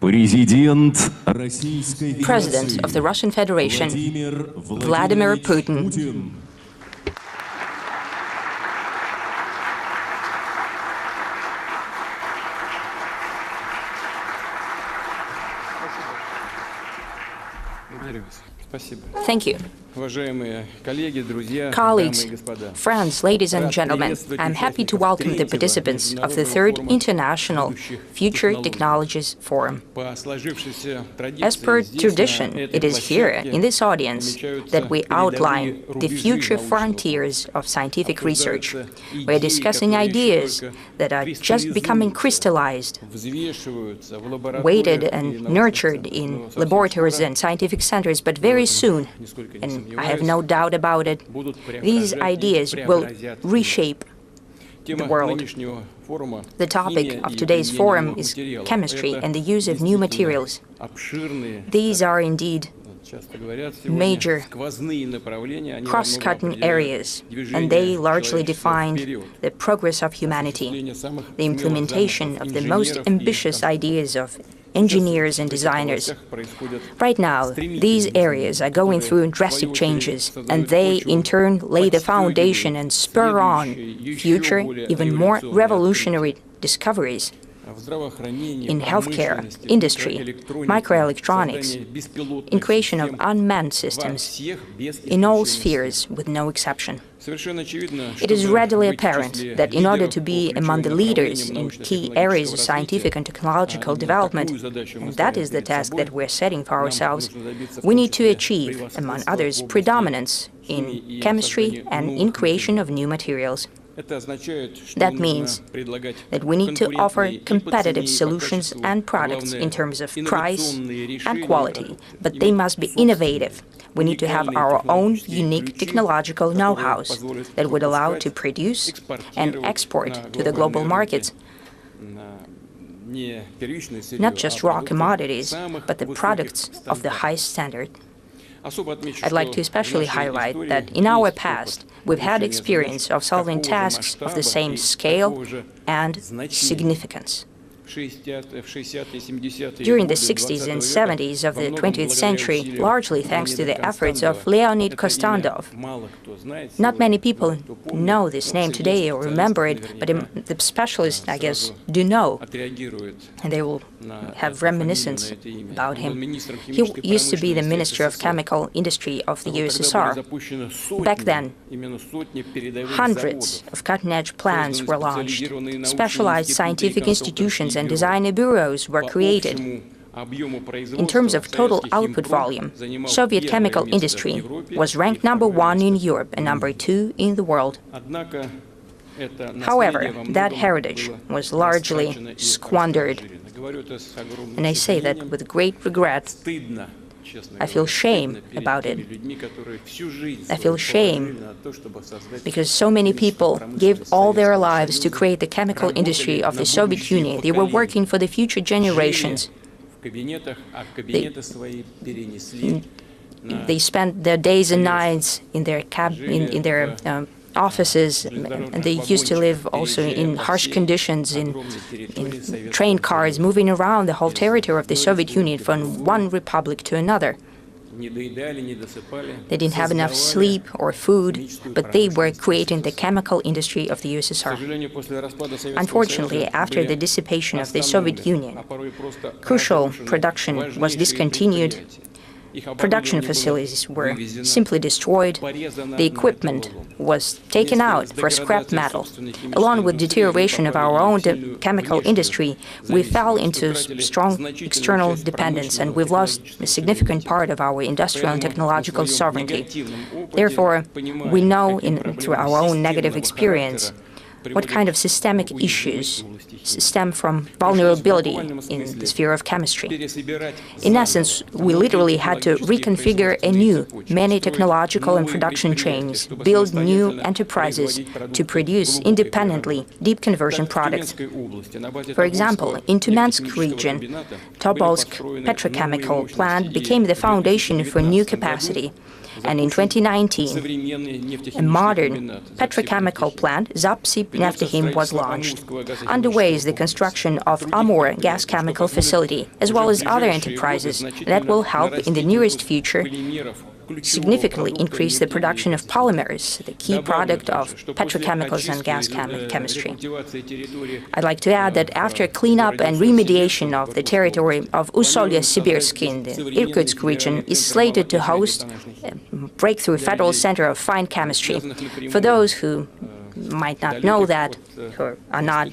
President President of the Russian Federation, Vladimir Putin. Thank you. Colleagues, friends, ladies and gentlemen, I'm happy to welcome the participants of the Third International Future Technologies Forum. As per tradition, it is here, in this audience, that we outline the future frontiers of scientific research. We're discussing ideas that are just becoming crystallized, weighted and nurtured in laboratories and scientific centers, but very soon, and I have no doubt about it, these ideas will reshape the world. The topic of today's forum is chemistry and the use of new materials. These are indeed major cross-cutting areas, and they largely defined the progress of humanity, the implementation of the most ambitious ideas of engineers and designers. Right now, these areas are going through drastic changes, and they, in turn, lay the foundation and spur on future, even more revolutionary discoveries in healthcare, industry, microelectronics, in creation of unmanned systems, in all spheres with no exception. It is readily apparent that in order to be among the leaders in key areas of scientific and technological development, and that is the task that we're setting for ourselves, we need to achieve, among others, predominance in chemistry and in creation of new materials. That means that we need to offer competitive solutions and products in terms of price and quality, but they must be innovative. We need to have our own unique technological know-how that would allow to produce and export to the global markets not just raw commodities, but the products of the highest standard. I'd like to especially highlight that in our past, we've had experience of solving tasks of the same scale and significance. During the 60s and 70s of the 20th century, largely thanks to the efforts of Leonid Kostandov. Not many people know this name today or remember it, but the specialists, I guess, do know, and they will have reminiscence about him. He used to be the Minister of Chemical Industry of the USSR. Back then, hundreds of cutting-edge plants were launched, specialized scientific institutions and designer bureaus were created. In terms of total output volume, Soviet chemical industry was ranked #1 in Europe and #2 in the world. However, that heritage was largely squandered, and I say that with great regret. I feel shame about it. I feel shame because so many people gave all their lives to create the chemical industry of the Soviet Union. They were working for the future generations. They spent their days and nights in their offices, and they used to live also in harsh conditions, in train cars, moving around the whole territory of the Soviet Union from one republic to another. They didn't have enough sleep or food, but they were creating the chemical industry of the USSR. Unfortunately, after the dissipation of the Soviet Union, crucial production was discontinued. Production facilities were simply destroyed, the equipment was taken out for scrap metal. Along with deterioration of our own chemical industry, we fell into strong external dependence, and we've lost a significant part of our industrial and technological sovereignty. Therefore, we know through our own negative experience what kind of systemic issues stem from vulnerability in the sphere of chemistry. In essence, we literally had to reconfigure anew many technological and production chains, build new enterprises to produce independently deep conversion products. For example, in Tumensk region, Tobolsk petrochemical plant became the foundation for new capacity. And in 2019, a modern petrochemical plant, Zapsi Neftekhim was launched. Underway is the construction of Amur gas chemical facility, as well as other enterprises that will help in the nearest future significantly increase the production of polymers, the key product of petrochemicals and gas chemistry. I'd like to add that after cleanup and remediation of the territory of Ussolye-Sibirsk in the Irkutsk region is slated to host a breakthrough federal center of fine chemistry. For those who might not know that, who are not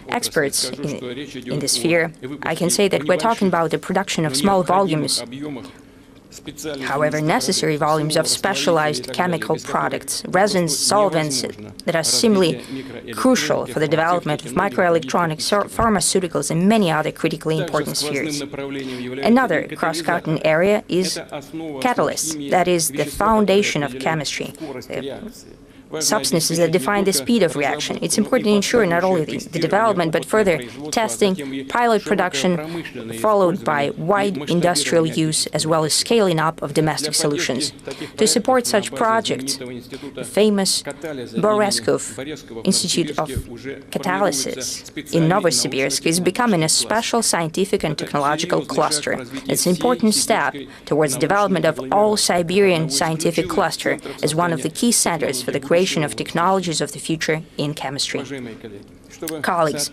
experts in this sphere, I can say that we're talking about the production of small volumes, however necessary volumes of specialized chemical products, resins, solvents that are similarly crucial for the development of microelectronics, pharmaceuticals, and many other critically important spheres. Another cross-cutting area is catalysts, that is the foundation of chemistry. Substances that define the speed of reaction. It's important to ensure not only the development, but further testing, pilot production, followed by wide industrial use, as well as scaling up of domestic solutions. To support such projects, the famous Boreskov Institute of Catalysis in Novosibirsk is becoming a special scientific and technological cluster. It's an important step towards the development of all-Siberian scientific cluster as one of the key centers for the creation of technologies of the future in chemistry. Colleagues,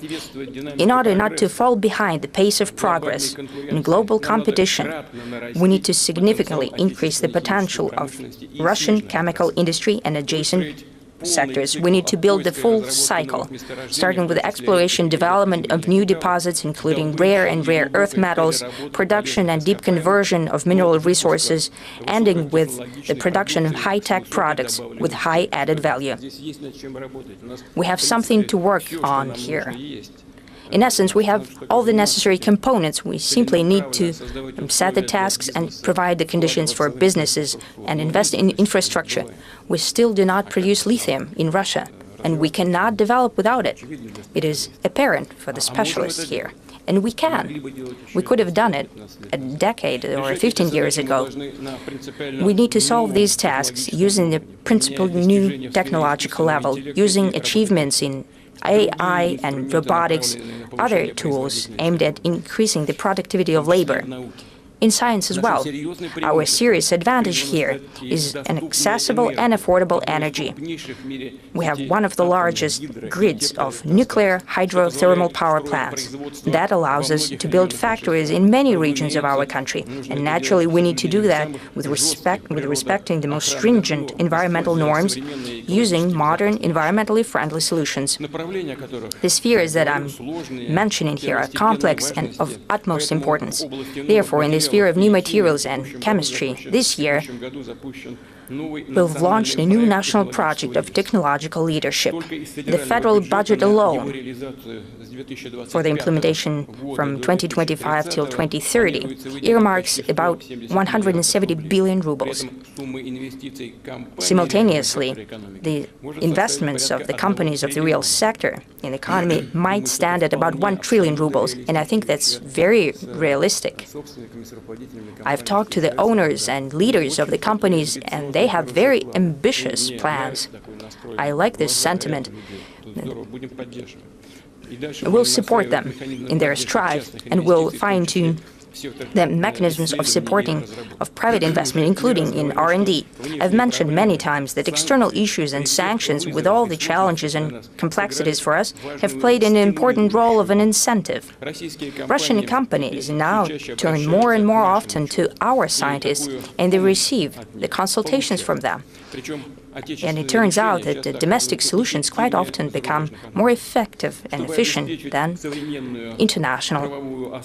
in order not to fall behind the pace of progress in global competition, we need to significantly increase the potential of Russian chemical industry and adjacent sectors. We need to build the full cycle, starting with exploration, development of new deposits, including rare and rare earth metals, production and deep conversion of mineral resources, ending with the production of high-tech products with high added value. We have something to work on here. In essence, we have all the necessary components. We simply need to set the tasks and provide the conditions for businesses and invest in infrastructure. We still do not produce lithium in Russia, and we cannot develop without it. It is apparent for the specialists here. And we can. We could have done it a decade or 15 years ago. We need to solve these tasks using the principled new technological level, using achievements in AI and robotics, other tools aimed at increasing the productivity of labor. In science as well, our serious advantage here is an accessible and affordable energy. We have one of the largest grids of nuclear hydrothermal power plants. That allows us to build factories in many regions of our country, and naturally we need to do that with respecting the most stringent environmental norms, using modern, environmentally friendly solutions. The spheres that I'm mentioning here are complex and of utmost importance. Therefore, in this sphere of new materials and chemistry, this year we've launched a new national project of technological leadership. The federal budget alone for the implementation from 2025 till 2030 earmarks about 170 billion rubles. Simultaneously, the investments of the companies of the real sector in the economy might stand at about 1 trillion rubles, and I think that's very realistic. I've talked to the owners and leaders of the companies, and they have very ambitious plans. I like this sentiment. We'll support them in their strive, and we'll fine-tune the mechanisms of supporting of private investment, including in R&D. I've mentioned many times that external issues and sanctions, with all the challenges and complexities for us, have played an important role of an incentive. Russian companies now turn more and more often to our scientists, and they receive the consultations from them. And it turns out that the domestic solutions quite often become more effective and efficient than international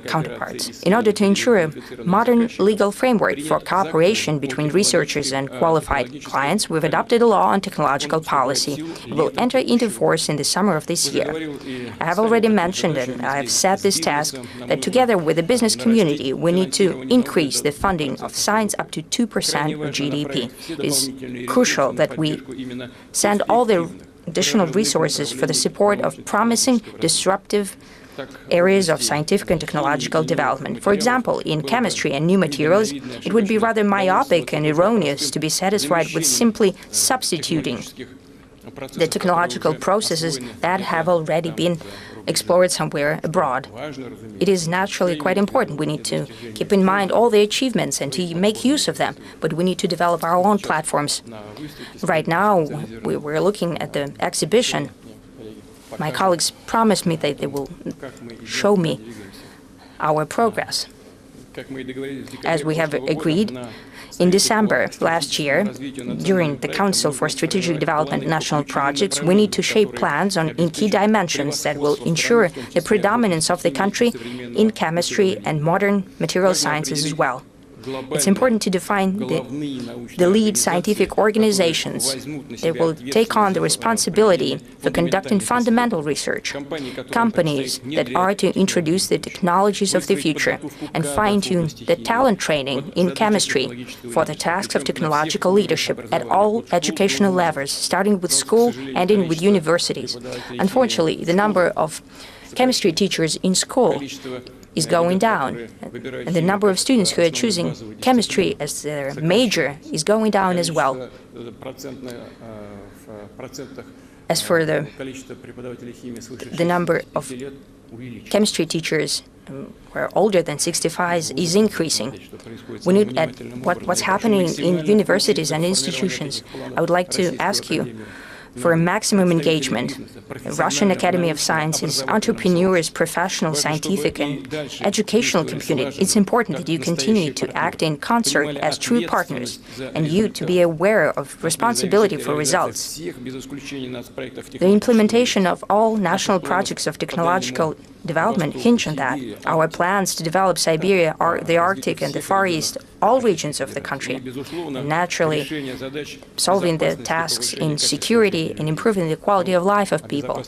counterparts. In order to ensure a modern legal framework for cooperation between researchers and qualified clients, we've adopted a law on technological policy. It will enter into force in the summer of this year. I have already mentioned, and I have set this task, that together with the business community, we need to increase the funding of science up to 2% of GDP. It is crucial that we send all the additional resources for the support of promising, disruptive areas of scientific and technological development. For example, in chemistry and new materials, it would be rather myopic and erroneous to be satisfied with simply substituting the technological processes that have already been explored somewhere abroad. It is naturally quite important. We need to keep in mind all the achievements and to make use of them, but we need to develop our own platforms. Right now, we're looking at the exhibition. My colleagues promised me that they will show me our progress. As we have agreed, in December last year, during the Council for Strategic Development National Projects, we need to shape plans in key dimensions that will ensure the predominance of the country in chemistry and modern material sciences as well. It's important to define the lead scientific organizations that will take on the responsibility for conducting fundamental research, companies that are to introduce the technologies of the future and fine-tune the talent training in chemistry for the tasks of technological leadership at all educational levels, starting with school, ending with universities. Unfortunately, the number of chemistry teachers in school is going down, and the number of students who are choosing chemistry as their major is going down as well. As for the number of chemistry teachers who are older than 65 is increasing. We need at what's happening in universities and institutions. I would like to ask you for maximum engagement. The Russian Academy of Sciences, entrepreneurs, professional, scientific, and educational community. It's important that you continue to act in concert as true partners, and you to be aware of responsibility for results. The implementation of all national projects of technological development hinge on that. Our plans to develop Siberia, the Arctic, and the Far East, all regions of the country, and naturally solving the tasks in security and improving the quality of life of people.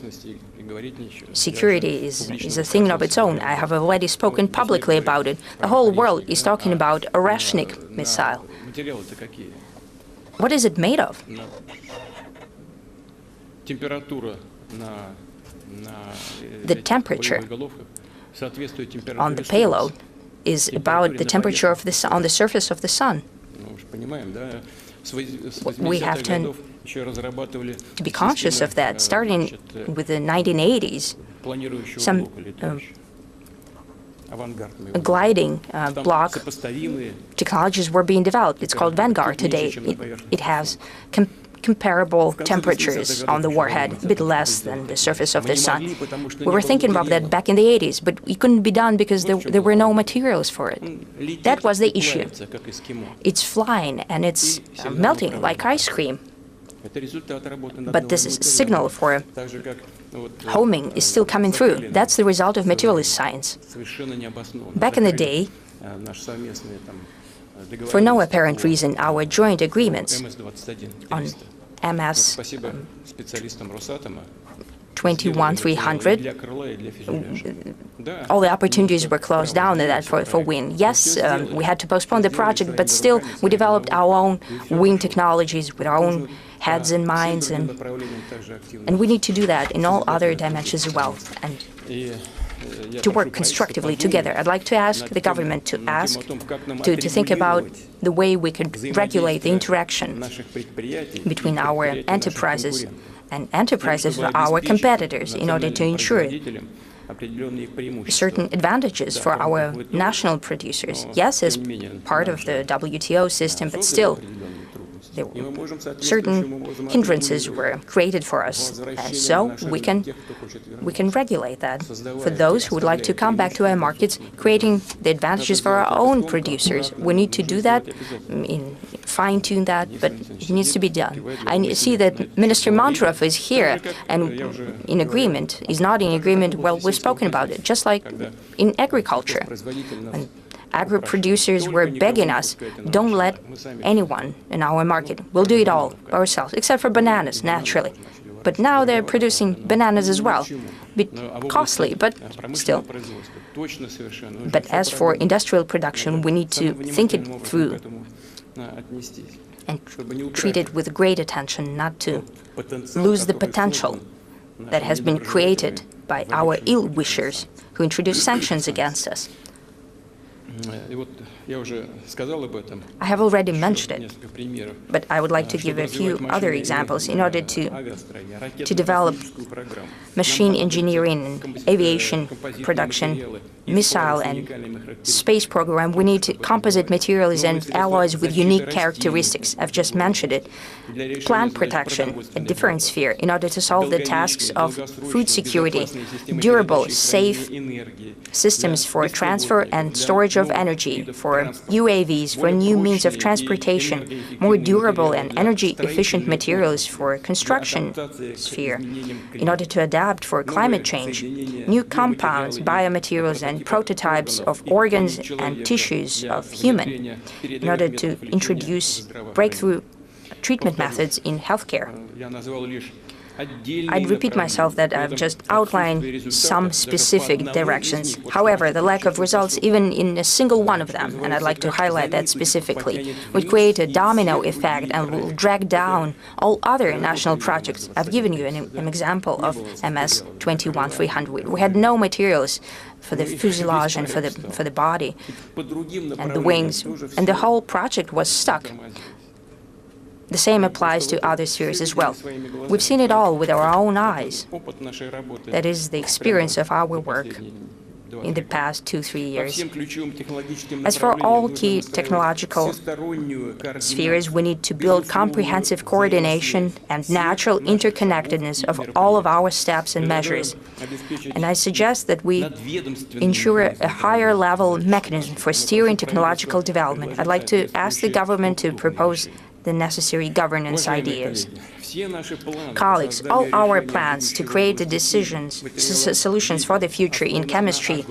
Security is a thing of its own. I have already spoken publicly about it. The whole world is talking about a Oreshnik missile. What is it made of? The temperature on the payload is about the temperature of the sun, on the surface of the sun. We have to be conscious of that. Starting with the 1980s, some gliding block technologies were being developed. It's called Vanguard today. It has comparable temperatures on the warhead, a bit less than the surface of the sun. We were thinking about that back in the 80s, but it couldn't be done because there were no materials for it. That was the issue. It's flying and it's melting like ice cream. But this signal for homing is still coming through. That's the result of materialist science. Back in the day, for no apparent reason, our joint agreements on MS 21-300, all the opportunities were closed down for wind. Yes, we had to postpone the project, but still we developed our own wind technologies with our own heads and minds, and we need to do that in all other dimensions as well, and to work constructively together. I'd like to ask the government to think about the way we could regulate the interaction between our enterprises and enterprises of our competitors in order to ensure certain advantages for our national producers. Yes, as part of the WTO system, but still certain hindrances were created for us, so we can regulate that. For those who would like to come back to our markets, creating the advantages for our own producers, we need to do that, fine-tune that, but it needs to be done. I see that Minister Montrov is here and in agreement. He's not in agreement. Well, we've spoken about it, just like in agriculture. When agri-producers were begging us, don't let anyone in our market. We'll do it all ourselves, except for bananas, naturally. But now they're producing bananas as well. A bit costly, but still. But as for industrial production, we need to think it through and treat it with great attention, not to lose the potential that has been created by our ill-wishers who introduced sanctions against us. I have already mentioned it, but I would like to give a few other examples in order to develop machine engineering and aviation production, missile and space program. We need composite materials and alloys with unique characteristics. I've just mentioned it. Plant protection, a different sphere, in order to solve the tasks of food security, durable, safe systems for transfer and storage of energy, for UAVs, for new means of transportation, more durable and energy-efficient materials for construction sphere, in order to adapt for climate change, new compounds, biomaterials, and prototypes of organs and tissues of human, in order to introduce breakthrough treatment methods in healthcare. I'd repeat myself that I've just outlined some specific directions. However, the lack of results even in a single one of them, and I'd like to highlight that specifically, would create a domino effect and will drag down all other national projects. I've given you an example of MS-21300. We had no materials for the fuselage and for the body and the wings, and the whole project was stuck. The same applies to other spheres as well. We've seen it all with our own eyes. That is the experience of our work in the past 2-3 years. As for all key technological spheres, we need to build comprehensive coordination and natural interconnectedness of all of our steps and measures. And I suggest that we ensure a higher level mechanism for steering technological development. I'd like to ask the government to propose the necessary governance ideas. Colleagues, all our plans to create the solutions for the future in chemistry,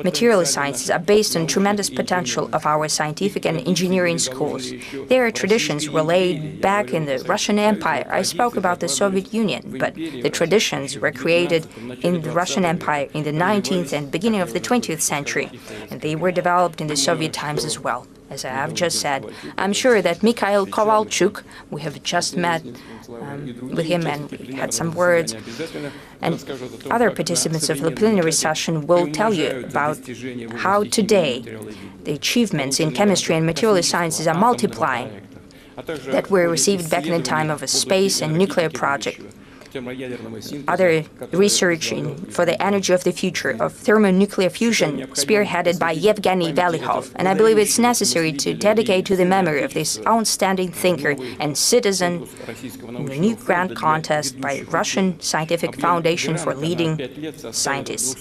material sciences are based on tremendous potential of our scientific and engineering schools. Their traditions were laid back in the Russian Empire. I spoke about the Soviet Union, but the traditions were created in the Russian Empire in the 19th and beginning of the 20th century, and they were developed in the Soviet times as well. As I have just said, I'm sure that Mikhail Kovalchuk, we have just met with him and we had some words, and other participants of the plenary session will tell you about how today the achievements in chemistry and material sciences are multiplying, that were received back in the time of a space and nuclear project. Other research for the energy of the future of thermonuclear fusion, spearheaded by Yevgeny Velihov. And I believe it's necessary to dedicate to the memory of this outstanding thinker and citizen the new grant contest by Russian Scientific Foundation for Leading Scientists.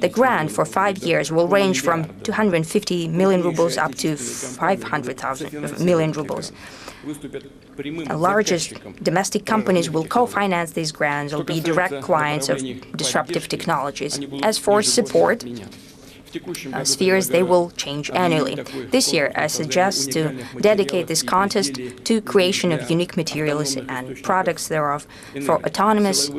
The grant for 5 years will range from 250 million rubles up to 500 million rubles. The largest domestic companies will co-finance these grants or be direct clients of disruptive technologies. As for support spheres, they will change annually. This year, I suggest to dedicate this contest to creation of unique materials and products thereof for autonomous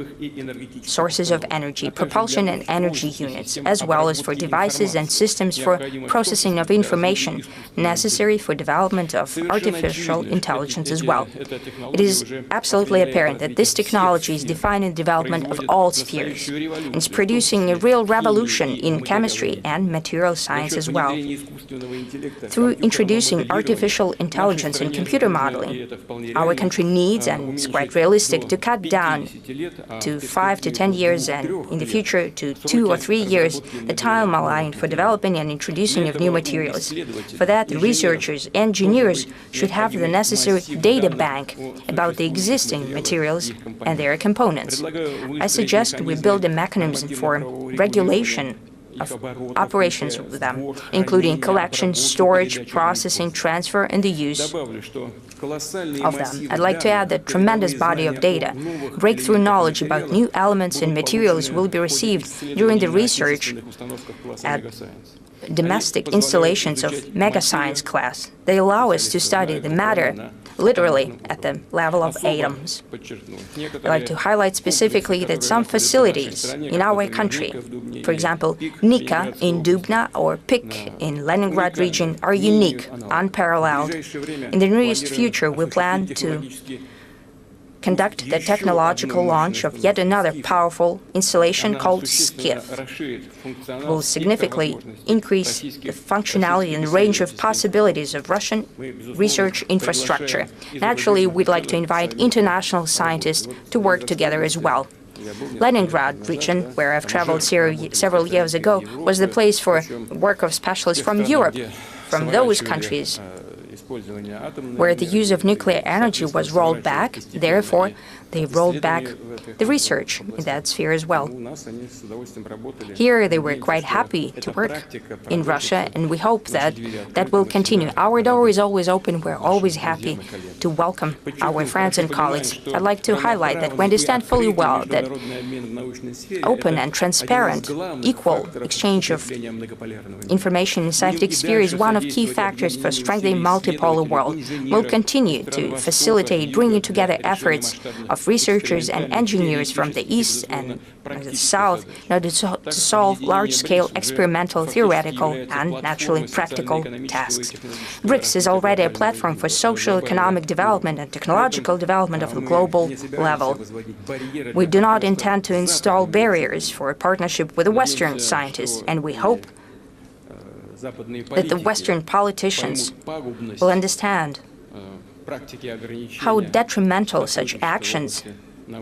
sources of energy, propulsion and energy units, as well as for devices and systems for processing of information necessary for development of artificial intelligence as well. It is absolutely apparent that this technology is defining the development of all spheres and is producing a real revolution in chemistry and material science as well. Through introducing artificial intelligence in computer modeling, our country needs, and it's quite realistic, to cut down to 5 to 10 years and in the future to 2 or 3 years the time allowed for developing and introducing of new materials. For that, the researchers, engineers should have the necessary data bank about the existing materials and their components. I suggest we build a mechanism for regulation of operations with them, including collection, storage, processing, transfer, and the use of them. I'd like to add that tremendous body of data, breakthrough knowledge about new elements and materials will be received during the research at domestic installations of mega science class. They allow us to study the matter literally at the level of atoms. I'd like to highlight specifically that some facilities in our country, for example, Nika in Dubna or PIK in Leningrad region, are unique, unparalleled. In the nearest future, we plan to conduct the technological launch of yet another powerful installation called SCIF. Will significantly increase the functionality and range of possibilities of Russian research infrastructure. Naturally, we'd like to invite international scientists to work together as well. Leningrad region, where I've traveled several years ago, was the place for work of specialists from Europe, from those countries where the use of nuclear energy was rolled back. Therefore, they rolled back the research in that sphere as well. Here, they were quite happy to work in Russia, and we hope that that will continue. Our door is always open. We're always happy to welcome our friends and colleagues. I'd like to highlight that we understand fully well that open and transparent, equal exchange of information in scientific sphere is one of key factors for strengthening multipolar world. We'll continue to facilitate bringing together efforts of researchers and engineers from the East and the South in order to solve large-scale experimental, theoretical, and naturally practical tasks. BRICS is already a platform for social, economic development and technological development of the global level. We do not intend to install barriers for a partnership with the Western scientists, and we hope that the Western politicians will understand how detrimental such actions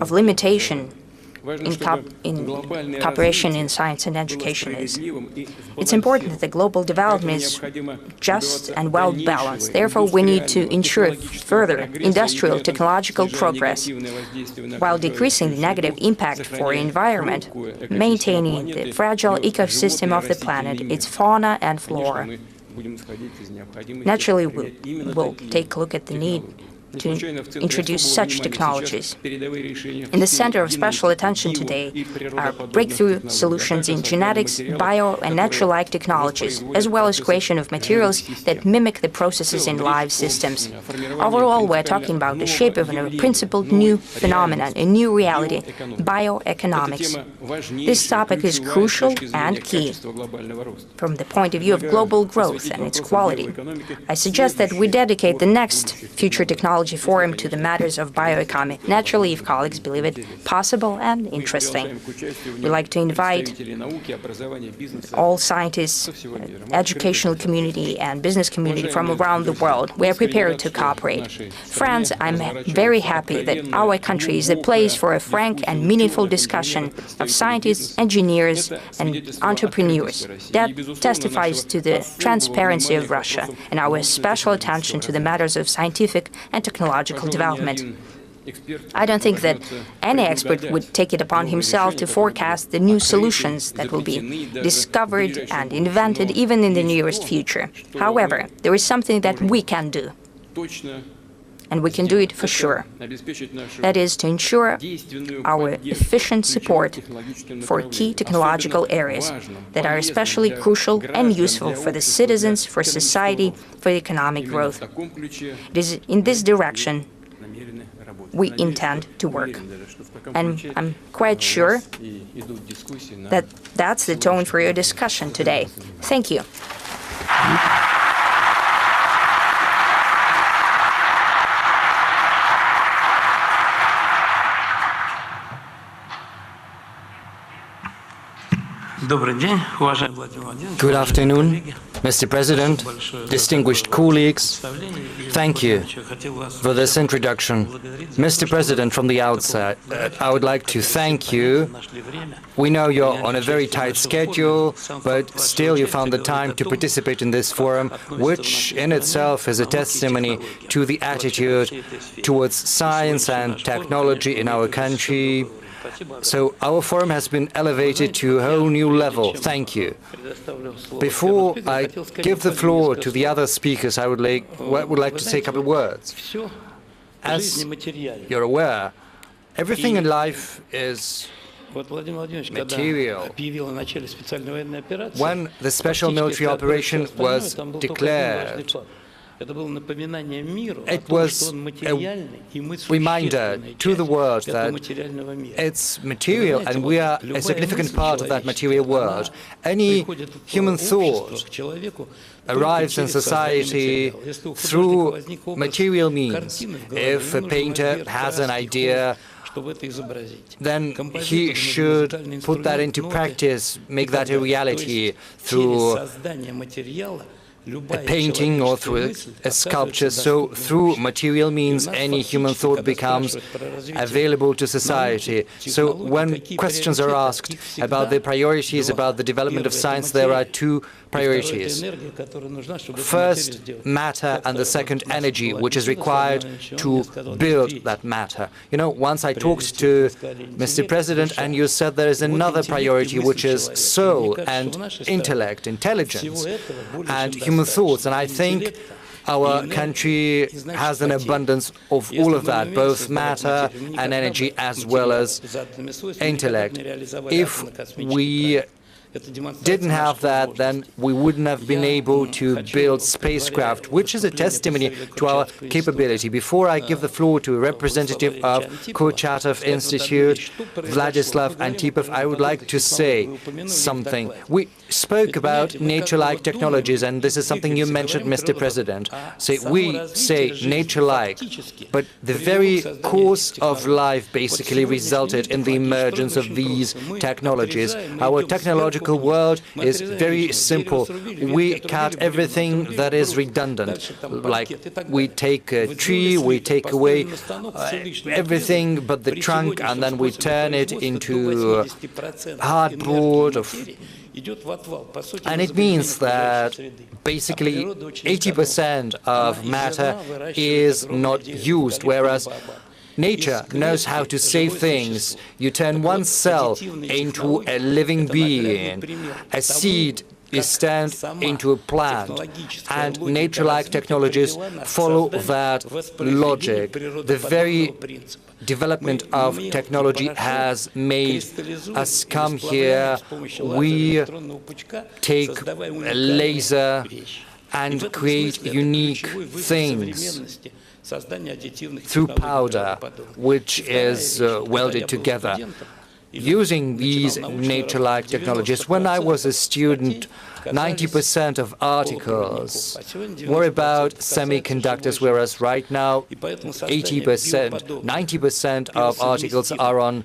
of limitation in cooperation in science and education is. It's important that the global development is just and well-balanced. Therefore, we need to ensure further industrial technological progress while decreasing the negative impact for the environment, maintaining the fragile ecosystem of the planet, its fauna and flora. Naturally, we'll take a look at the need to introduce such technologies. In the center of special attention today are breakthrough solutions in genetics, bio and natural-like technologies, as well as creation of materials that mimic the processes in live systems. Overall, we're talking about the shape of a principled new phenomenon, a new reality, bioeconomics. This topic is crucial and key from the point of view of global growth and its quality. I suggest that we dedicate the next Future Technology Forum to the matters of bioeconomy, naturally if colleagues believe it possible and interesting. We'd like to invite all scientists, educational community and business community from around the world. We are prepared to cooperate. Friends, I'm very happy that our country is a place for a frank and meaningful discussion of scientists, engineers and entrepreneurs. That testifies to the transparency of Russia and our special attention to the matters of scientific and technological development. I don't think that any expert would take it upon himself to forecast the new solutions that will be discovered and invented even in the nearest future. However, there is something that we can do, and we can do it for sure. That is to ensure our efficient support for key technological areas that are especially crucial and useful for the citizens, for society, for economic growth. It is in this direction we intend to work. And I'm quite sure that that's the tone for your discussion today. Thank you. Good afternoon, Mr. President, distinguished colleagues. Thank you for this introduction. Mr. President, from the outset, I would like to thank you. We know you're on a very tight schedule, but still you found the time to participate in this forum, which in itself is a testimony to the attitude towards science and technology in our country. So our forum has been elevated to a whole new level. Thank you. Before I give the floor to the other speakers, I would like to say a couple of words. As you're aware, everything in life is material. When the special military operation was declared, It was a reminder to the world that it's material and we are a significant part of that material world. Any human thought arrives in society through material means. If a painter has an idea, then he should put that into practice, make that a reality through a painting or through a sculpture. So through material means any human thought becomes available to society. So when questions are asked about the priorities, about the development of science, there are two priorities. First, matter, and the second, energy, which is required to build that matter. You know, once I talked to Mr. President, and you said there is another priority, which is soul and intellect, intelligence, and human thoughts. And I think our country has an abundance of all of that, both matter and energy, as well as intellect. If we didn't have that, then we wouldn't have been able to build spacecraft, which is a testimony to our capability. Before I give the floor to a representative of Kurchatov Institute, Vladislav Antipov, I would like to say something. We spoke about nature-like technologies, and this is something you mentioned, Mr. President. So we say nature-like, but the very course of life basically resulted in the emergence of these technologies. Our technological world is very simple. We cut everything that is redundant. Like we take a tree, we take away everything but the trunk, and then we turn it into hardboard. And it means that basically 80% of matter is not used, whereas nature knows how to save things. You turn one cell into a living being. A seed is turned into a plant. And nature-like technologies follow that logic. The very development of technology has made us come here. We take a laser and create unique things through powder, which is welded together. Using these nature-like technologies, when I was a student, 90% of articles were about semiconductors, whereas right now 90% of articles are on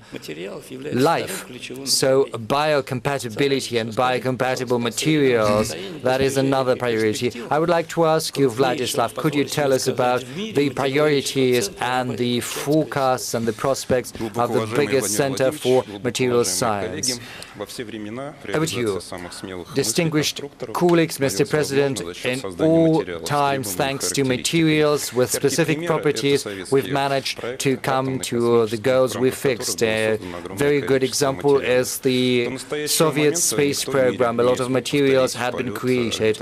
life. So biocompatibility and biocompatible materials, that is another priority. I would like to ask you, Vladislav, could you tell us about the priorities and the forecasts and the prospects of the biggest center for materials science? Over to you. Distinguished colleagues, Mr. President, in all times, thanks to materials with specific properties, we've managed to come to the goals we fixed. A very good example is the Soviet space program. A lot of materials had been created.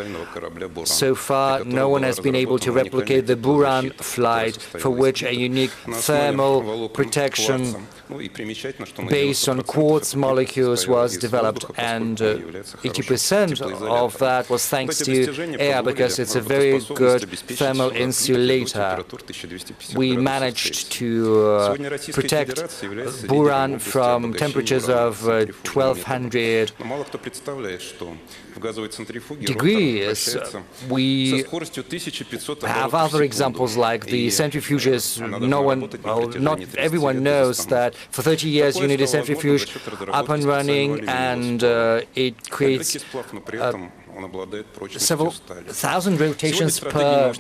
So far, no one has been able to replicate the Buran flight, for which a unique thermal protection based on quartz molecules was developed, and 80% of that was thanks to air, because it's a very good thermal insulator. We managed to protect Buran from temperatures of 1200 degrees. We have other examples like the centrifuges. Not everyone knows that for 30 years you need a centrifuge up and running, and it creates several thousand rotations per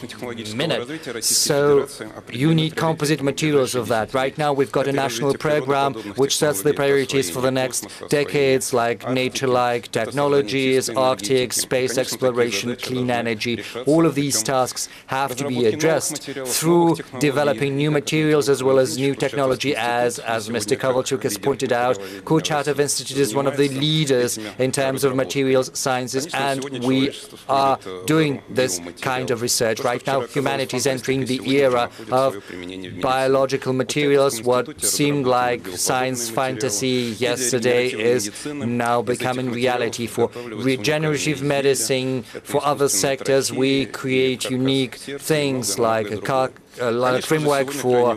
minute. So you need composite materials of that. Right now we've got a national program which sets the priorities for the next decades, like nature-like technologies, Arctic, space exploration, clean energy. All of these tasks have to be addressed through developing new materials as well as new technology. As Mr. Kovalchuk has pointed out, Kurchatov Institute is one of the leaders in terms of materials sciences, and we are doing this kind of research. Right now, humanity is entering the era of biological materials. What seemed like science fantasy yesterday is now becoming reality. For regenerative medicine, for other sectors, we create unique things like a framework for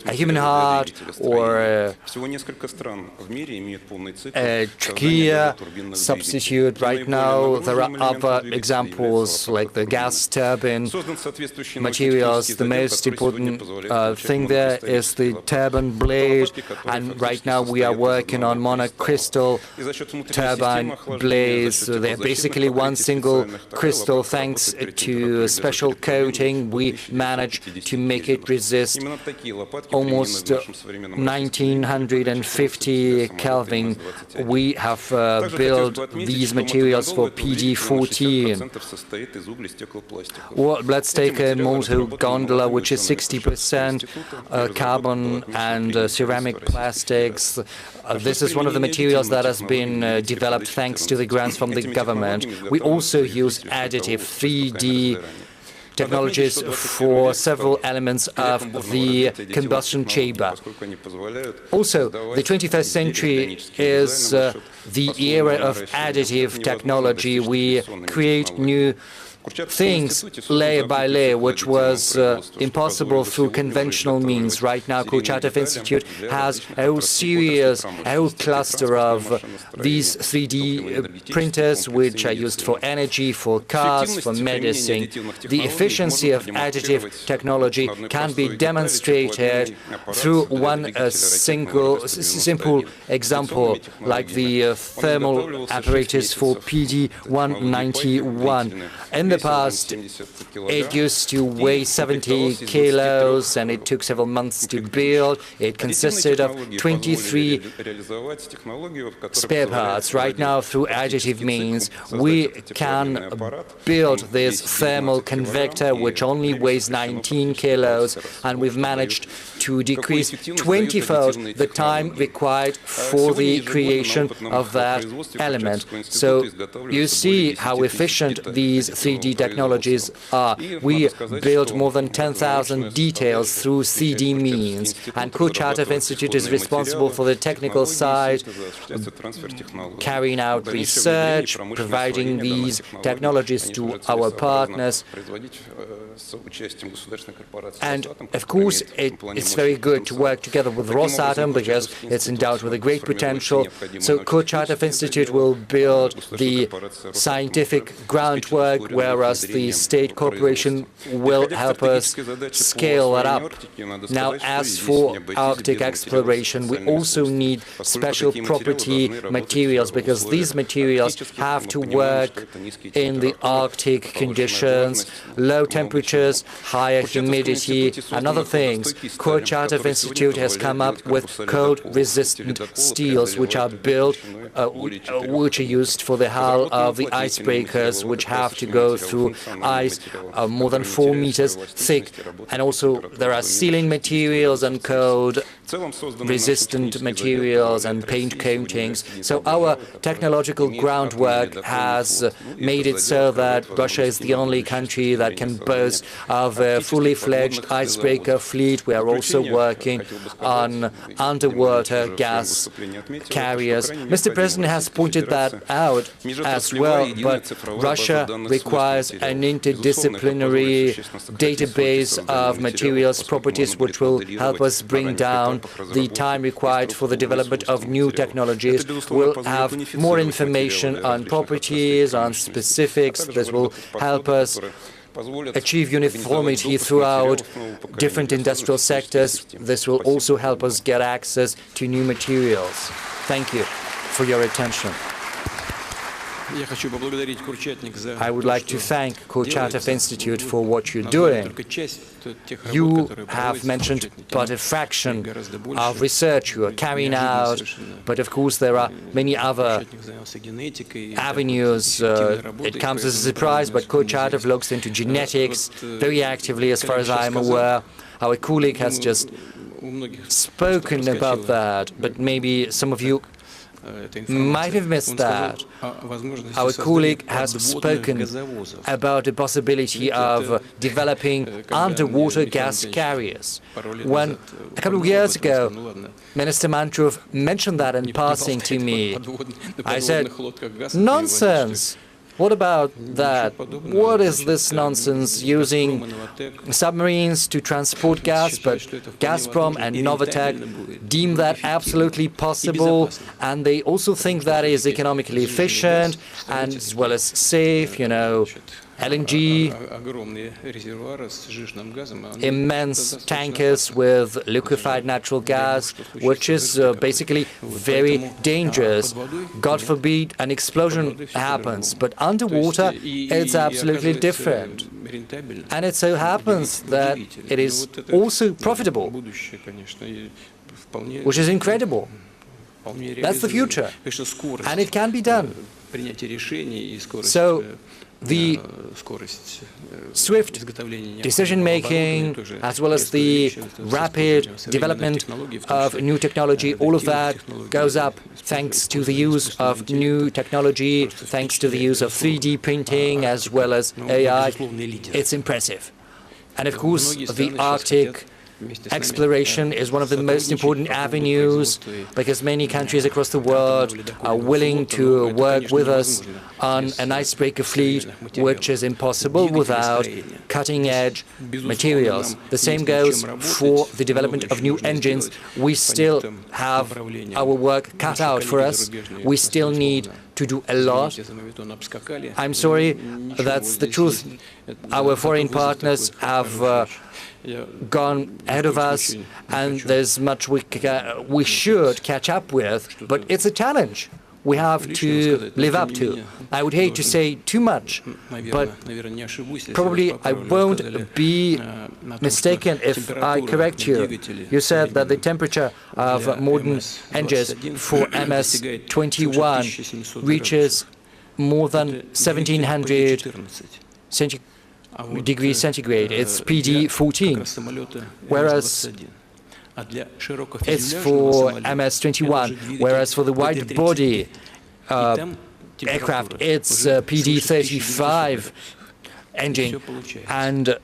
a human heart or a trachea substitute. Right now, there are other examples like the gas turbine materials. The most important thing there is the turbine blade, and right now we are working on monocrystal turbine blades. They're basically one single crystal. Thanks to a special coating, we managed to make it resist almost 1950 Kelvin. We have built these materials for PD14. Well, let's take a motor gondola, which is 60% carbon and ceramic plastics. This is one of the materials that has been developed thanks to the grants from the government. We also use additive 3D technologies for several elements of the combustion chamber. Also, the 21st century is the era of additive technology. We create new things layer by layer, which was impossible through conventional means. Right now, Kurchatov Institute has a whole series, a whole cluster of these 3D printers, which are used for energy, for cars, for medicine. The efficiency of additive technology can be demonstrated through one simple example, like the thermal apparatus for PD191. In the past, it used to weigh 70 kilos and it took several months to build. It consisted of 23 spare parts. Right now, through additive means, we can build this thermal convector, which only weighs 19 kilos, and we've managed to decrease 20-fold the time required for the creation of that element. So you see how efficient these 3D technologies are. We built more than 10,000 details through 3D means, and Kurchatov Institute is responsible for the technical side, carrying out research, providing these technologies to our partners. And of course, it's very good to work together with Rosatom because it's endowed with a great potential. So Kurchatov Institute will build the scientific groundwork, whereas the state corporation will help us scale that up. Now, as for Arctic exploration, we also need special property materials, because these materials have to work in the Arctic conditions, low temperatures, higher humidity, and other things. Kurchatov Institute has come up with cold-resistant steels, which are built, which are used for the hull of the icebreakers, which have to go through ice more than 4 meters thick. And also there are sealing materials and cold-resistant materials and paint coatings. So our technological groundwork has made it so that Russia is the only country that can boast of a fully-fledged icebreaker fleet. We are also working on underwater gas carriers. Mr. President has pointed that out as well, but Russia requires an interdisciplinary database of materials properties which will help us bring down the time required for the development of new technologies. We'll have more information on properties, on specifics. This will help us achieve uniformity throughout different industrial sectors. This will also help us get access to new materials. Thank you for your attention. I would like to thank Kurchatov Institute for what you're doing. You have mentioned but a fraction of research you are carrying out, but of course there are many other avenues. It comes as a surprise, but Kurchatov looks into genetics very actively, as far as I'm aware. Our colleague has just spoken about that, but maybe some of you might have missed that. Our colleague has spoken about the possibility of developing underwater gas carriers. When a couple of years ago, Minister Mantrov mentioned that in passing to me, I said, nonsense! What about that? What is this nonsense using submarines to transport gas? But Gazprom and Novatek deem that absolutely possible, and they also think that is economically efficient and as well as safe, LNG, immense tankers with liquefied natural gas, which is basically very dangerous. God forbid an explosion happens, but underwater it's absolutely different. And it so happens that it is also profitable, which is incredible. That's the future, and it can be done. So the swift decision-making, as well as the rapid development of new technology, all of that goes up thanks to the use of new technology, thanks to the use of 3D printing, as well as AI. It's impressive. And of course, the Arctic exploration is one of the most important avenues, because many countries across the world are willing to work with us on an icebreaker fleet, which is impossible without cutting-edge materials. The same goes for the development of new engines. We still have our work cut out for us. We still need to do a lot. I'm sorry, that's the truth. Our foreign partners have gone ahead of us, and there's much we should catch up with, but it's a challenge we have to live up to. I would hate to say too much, but probably I won't be mistaken if I correct you. You said that the temperature of modern engines for MS-21 reaches more than 1700 degrees centigrade. It's PD-14, whereas it's for MS-21, whereas for the wide-body aircraft, it's PD-35 engine, and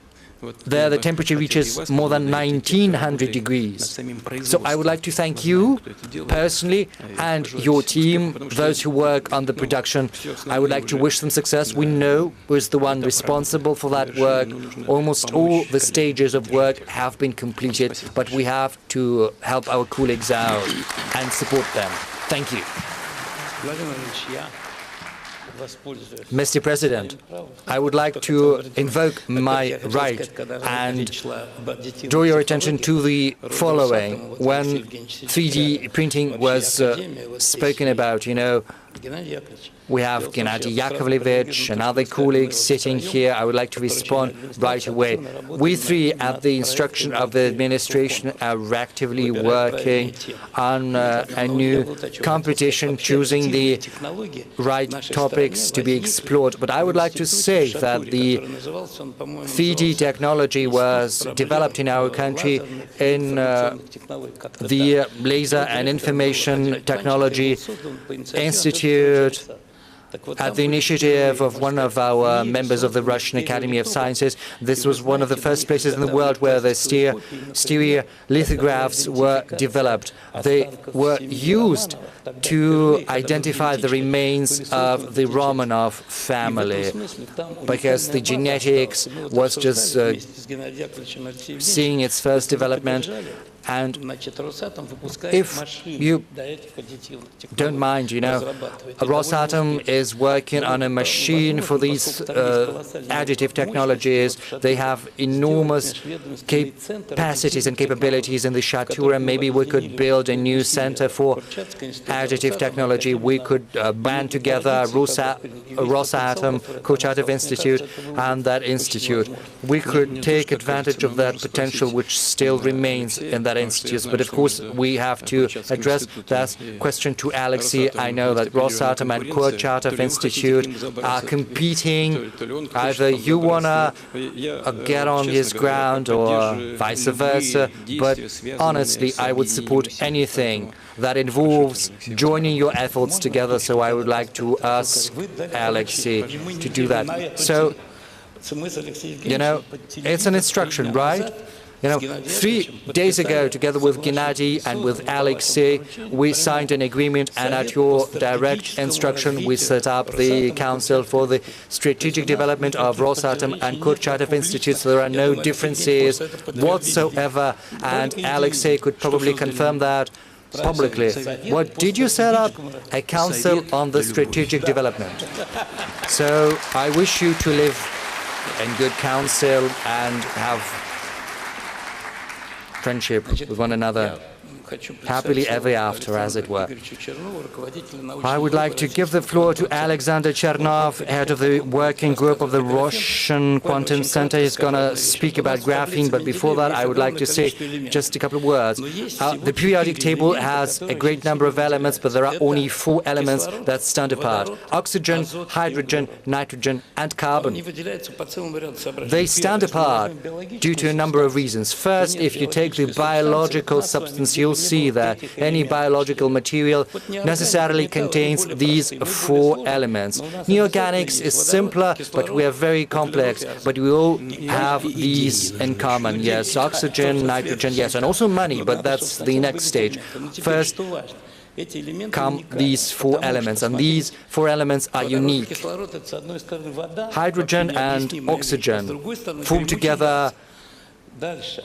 there the temperature reaches more than 1900 degrees. So I would like to thank you personally and your team, those who work on the production. I would like to wish them success. We know who is the one responsible for that work. Almost all the stages of work have been completed, but we have to help our colleagues out and support them. Thank you. Mr. President, I would like to invoke my right and draw your attention to the following. When 3D printing was spoken about, we have Gennady Yakovlevich and other colleagues sitting here. I would like to respond right away. We three, at the instruction of the administration, are actively working on a new competition, choosing the right topics to be explored. But I would like to say that the 3D technology was developed in our country in the Laser and Information Technology Institute, at the initiative of one of our members of the Russian Academy of Sciences. This was one of the first places in the world where the stereolithographs were developed. They were used to identify the remains of the Romanov family, because the genetics was just seeing its first development. And if you don't mind, Rosatom is working on a machine for these additive technologies. They have enormous capacities and capabilities in the Shatura. Maybe we could build a new center for additive technology. We could band together Rosatom, Kurchatov Institute, and that institute. We could take advantage of that potential which still remains in that institutes. But of course, we have to address that question to Alexei. I know that Rosatom and Kurchatov Institute are competing. Either you want to get on his ground or vice versa. But honestly, I would support anything that involves joining your efforts together. So I would like to ask Alexei to do that. So, you know, it's an instruction, right? You know, 3 days ago, together with Gennady and with Alexei, we signed an agreement, and at your direct instruction, we set up the Council for the Strategic Development of Rosatom and Kurchatov Institutes. There are no differences whatsoever, and Alexei could probably confirm that publicly. What did you set up? A Council on the Strategic Development. So I wish you to live in good counsel and have friendship with one another, happily ever after, as it were. I would like to give the floor to Alexander Chernov, head of the working group of the Russian Quantum Center. He's going to speak about graphene, but before that, I would like to say just a couple of words. The periodic table has a great number of elements, but there are only 4 elements that stand apart: oxygen, hydrogen, nitrogen, and carbon. They stand apart due to a number of reasons. First, if you take the biological substance, you'll see that any biological material necessarily contains these 4 elements. Neorganics is simpler, but we are very complex, but we all have these in common. Yes, oxygen, nitrogen, yes, and also money, but that's the next stage. First come these 4 elements, and these 4 elements are unique. Hydrogen and oxygen form together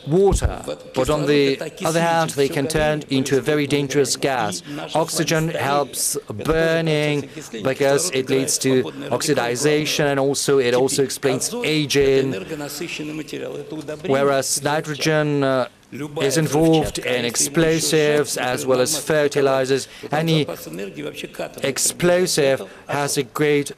water, but on the other hand, they can turn into a very dangerous gas. Oxygen helps burning because it leads to oxidization, and it also explains aging, whereas nitrogen is involved in explosives as well as fertilizers. Any explosive has a great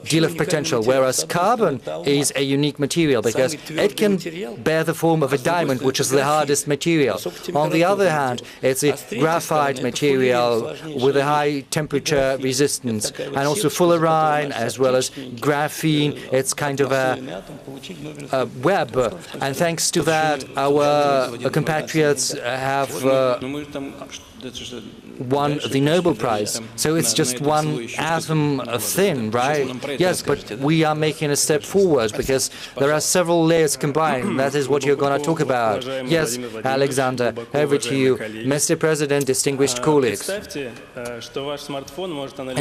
deal of potential, whereas carbon is a unique material because it can bear the form of a diamond, which is the hardest material. On the other hand, it's a graphite material with a high temperature resistance, and also fullerene as well as graphene. It's kind of a web, and thanks to that, our compatriots have won the Nobel Prize. So it's just one atom thin, right? Yes, but we are making a step forward because there are several layers combined. That is what you're going to talk about. Yes, Alexander, over to you. Mr. President, distinguished colleagues.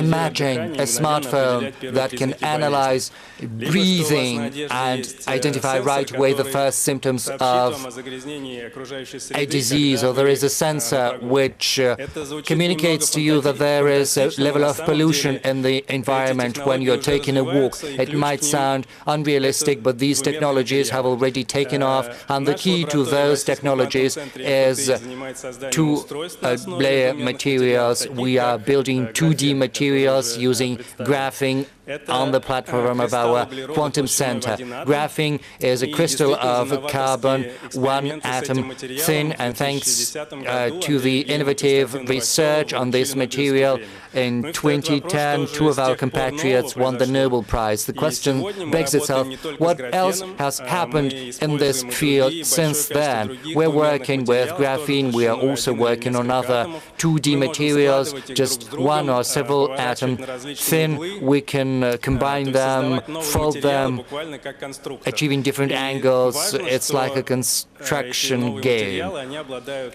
Imagine a smartphone that can analyze breathing and identify right away the first symptoms of a disease, or there is a sensor which communicates to you that there is a level of pollution in the environment when you're taking a walk. It might sound unrealistic, but these technologies have already taken off, and the key to those technologies is two-layer materials. We are building 2D materials using graphene on the platform of our quantum center. Graphene is a crystal of carbon, 1 atom thin, and thanks to the innovative research on this material, in 2010, 2 of our compatriots won the Nobel Prize. The question begs itself, what else has happened in this field since then? We're working with graphene, we are also working on other 2D materials, just 1 or several atom thin. We can combine them, fold them, achieving different angles. It's like a construction game.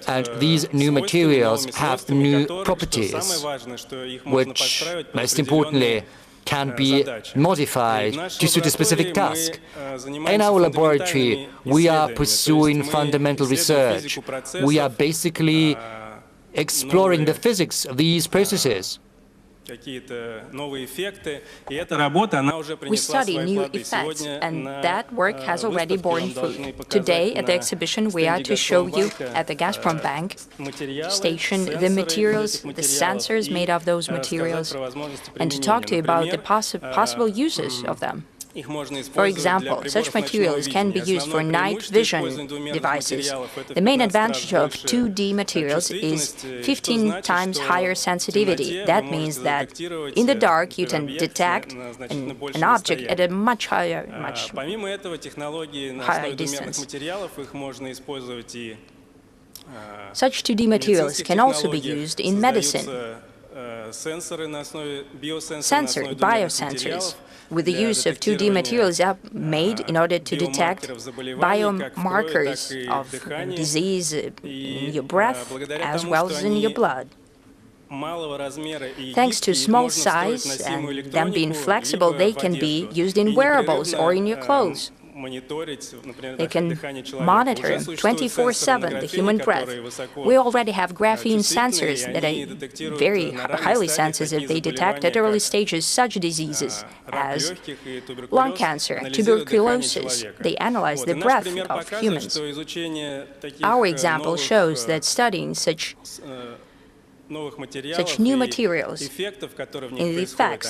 And these new materials have new properties, which, most importantly, can be modified to suit a specific task. In our laboratory, we are pursuing fundamental research. We are basically exploring the physics of these processes. We study new effects, and that work has already borne fruit. Today, at the exhibition, we are to show you at the Gazprom Bank station the materials, the sensors made of those materials, and to talk to you about the possible uses of them. For example, such materials can be used for night vision devices. The main advantage of 2D materials is 15 times higher sensitivity. That means that in the dark you can detect an object at a much higher distance. Such 2D materials can also be used in medicine. Biosensors with the use of 2D materials are made in order to detect biomarkers of disease in your breath as well as in your blood. Thanks to small size and them being flexible, they can be used in wearables or in your clothes. They can monitor 24/7 the human breath. We already have graphene sensors that are very highly sensitive. They detect at early stages such diseases as lung cancer, tuberculosis. They analyze the breath of humans. Our example shows that studying such new materials and the effects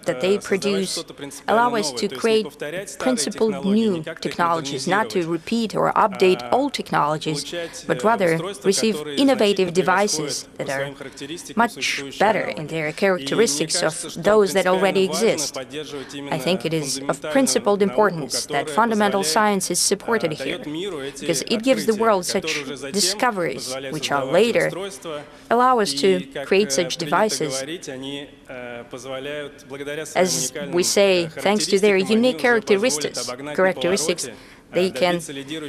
that they produce allow us to create principled new technologies, not to repeat or update old technologies, but rather receive innovative devices that are much better in their characteristics of those that already exist. I think it is of principled importance that fundamental science is supported here, because it gives the world such discoveries, which are later allow us to create such devices. As we say, thanks to their unique characteristics, they can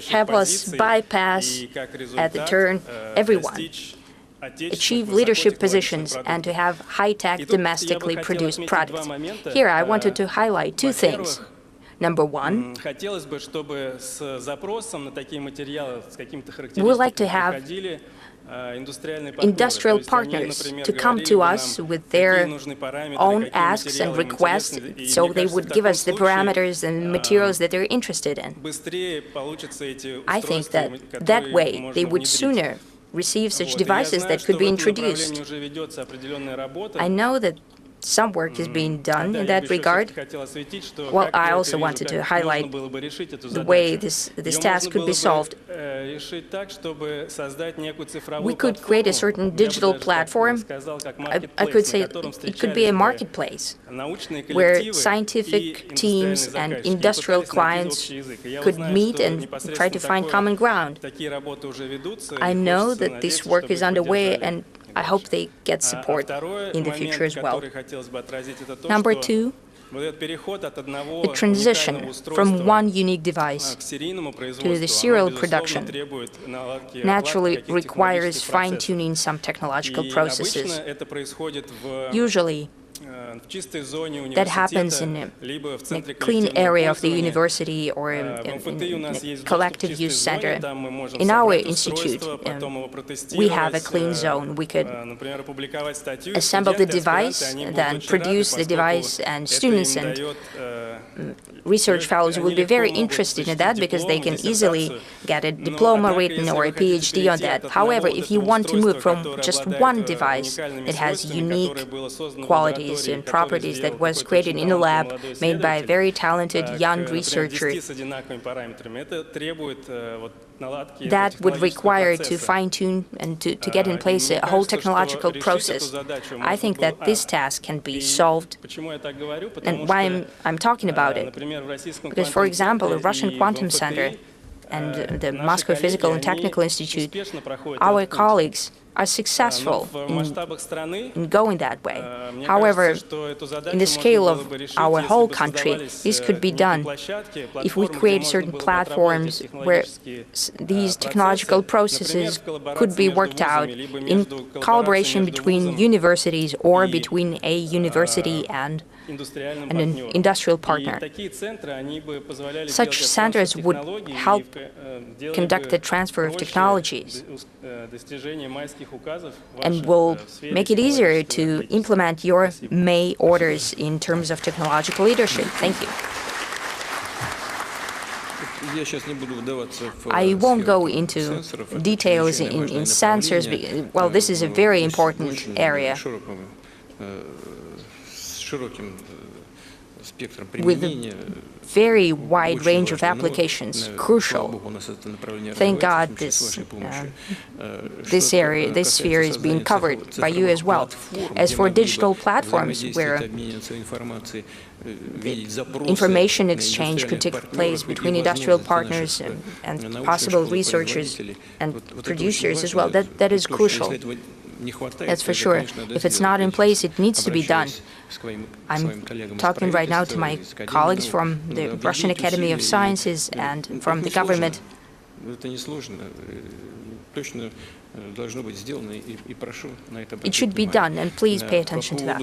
help us bypass at the turn everyone, achieve leadership positions, and to have high-tech domestically produced products. Here I wanted to highlight two things. Number one, we would like to have industrial partners to come to us with their own asks and requests, so they would give us the parameters and materials that they're interested in. I think that way they would sooner receive such devices that could be introduced. I know that some work is being done in that regard. Well, I also wanted to highlight the way this task could be solved. We could create a certain digital platform. I could say it could be a marketplace where scientific teams and industrial clients could meet and try to find common ground. I know that this work is underway, and I hope they get support in the future as well. Number two, the transition from one unique device to the serial production naturally requires fine-tuning some technological processes. Usually, that happens in a clean area of the university or in a collective use center. In our institute, we have a clean zone. We could assemble the device, then produce the device, and students and research fellows will be very interested in that because they can easily get a diploma written or a PhD on that. However, if you want to move from just one device that has unique qualities and properties that was created in a lab made by a very talented young researcher, that would require to fine-tune and to get in place a whole technological process. I think that this task can be solved. And why I'm talking about it? Because, for example, the Russian Quantum Center and the Moscow Physical and Technical Institute, our colleagues are successful in going that way. However, in the scale of our whole country, this could be done if we create certain platforms where these technological processes could be worked out in collaboration between universities or between a university and an industrial partner. Such centers would help conduct the transfer of technologies and will make it easier to implement your May orders in terms of technological leadership. Thank you. I won't go into details in sensors. Well, this is a very important area. with a very wide range of applications, crucial. Thank God this sphere is being covered by you as well. As for digital platforms, where the information exchange could take place between industrial partners and possible researchers and producers as well, that is crucial. That's for sure. If it's not in place, it needs to be done. I'm talking right now to my colleagues from the Russian Academy of Sciences and from the government. It should be done, and please pay attention to that.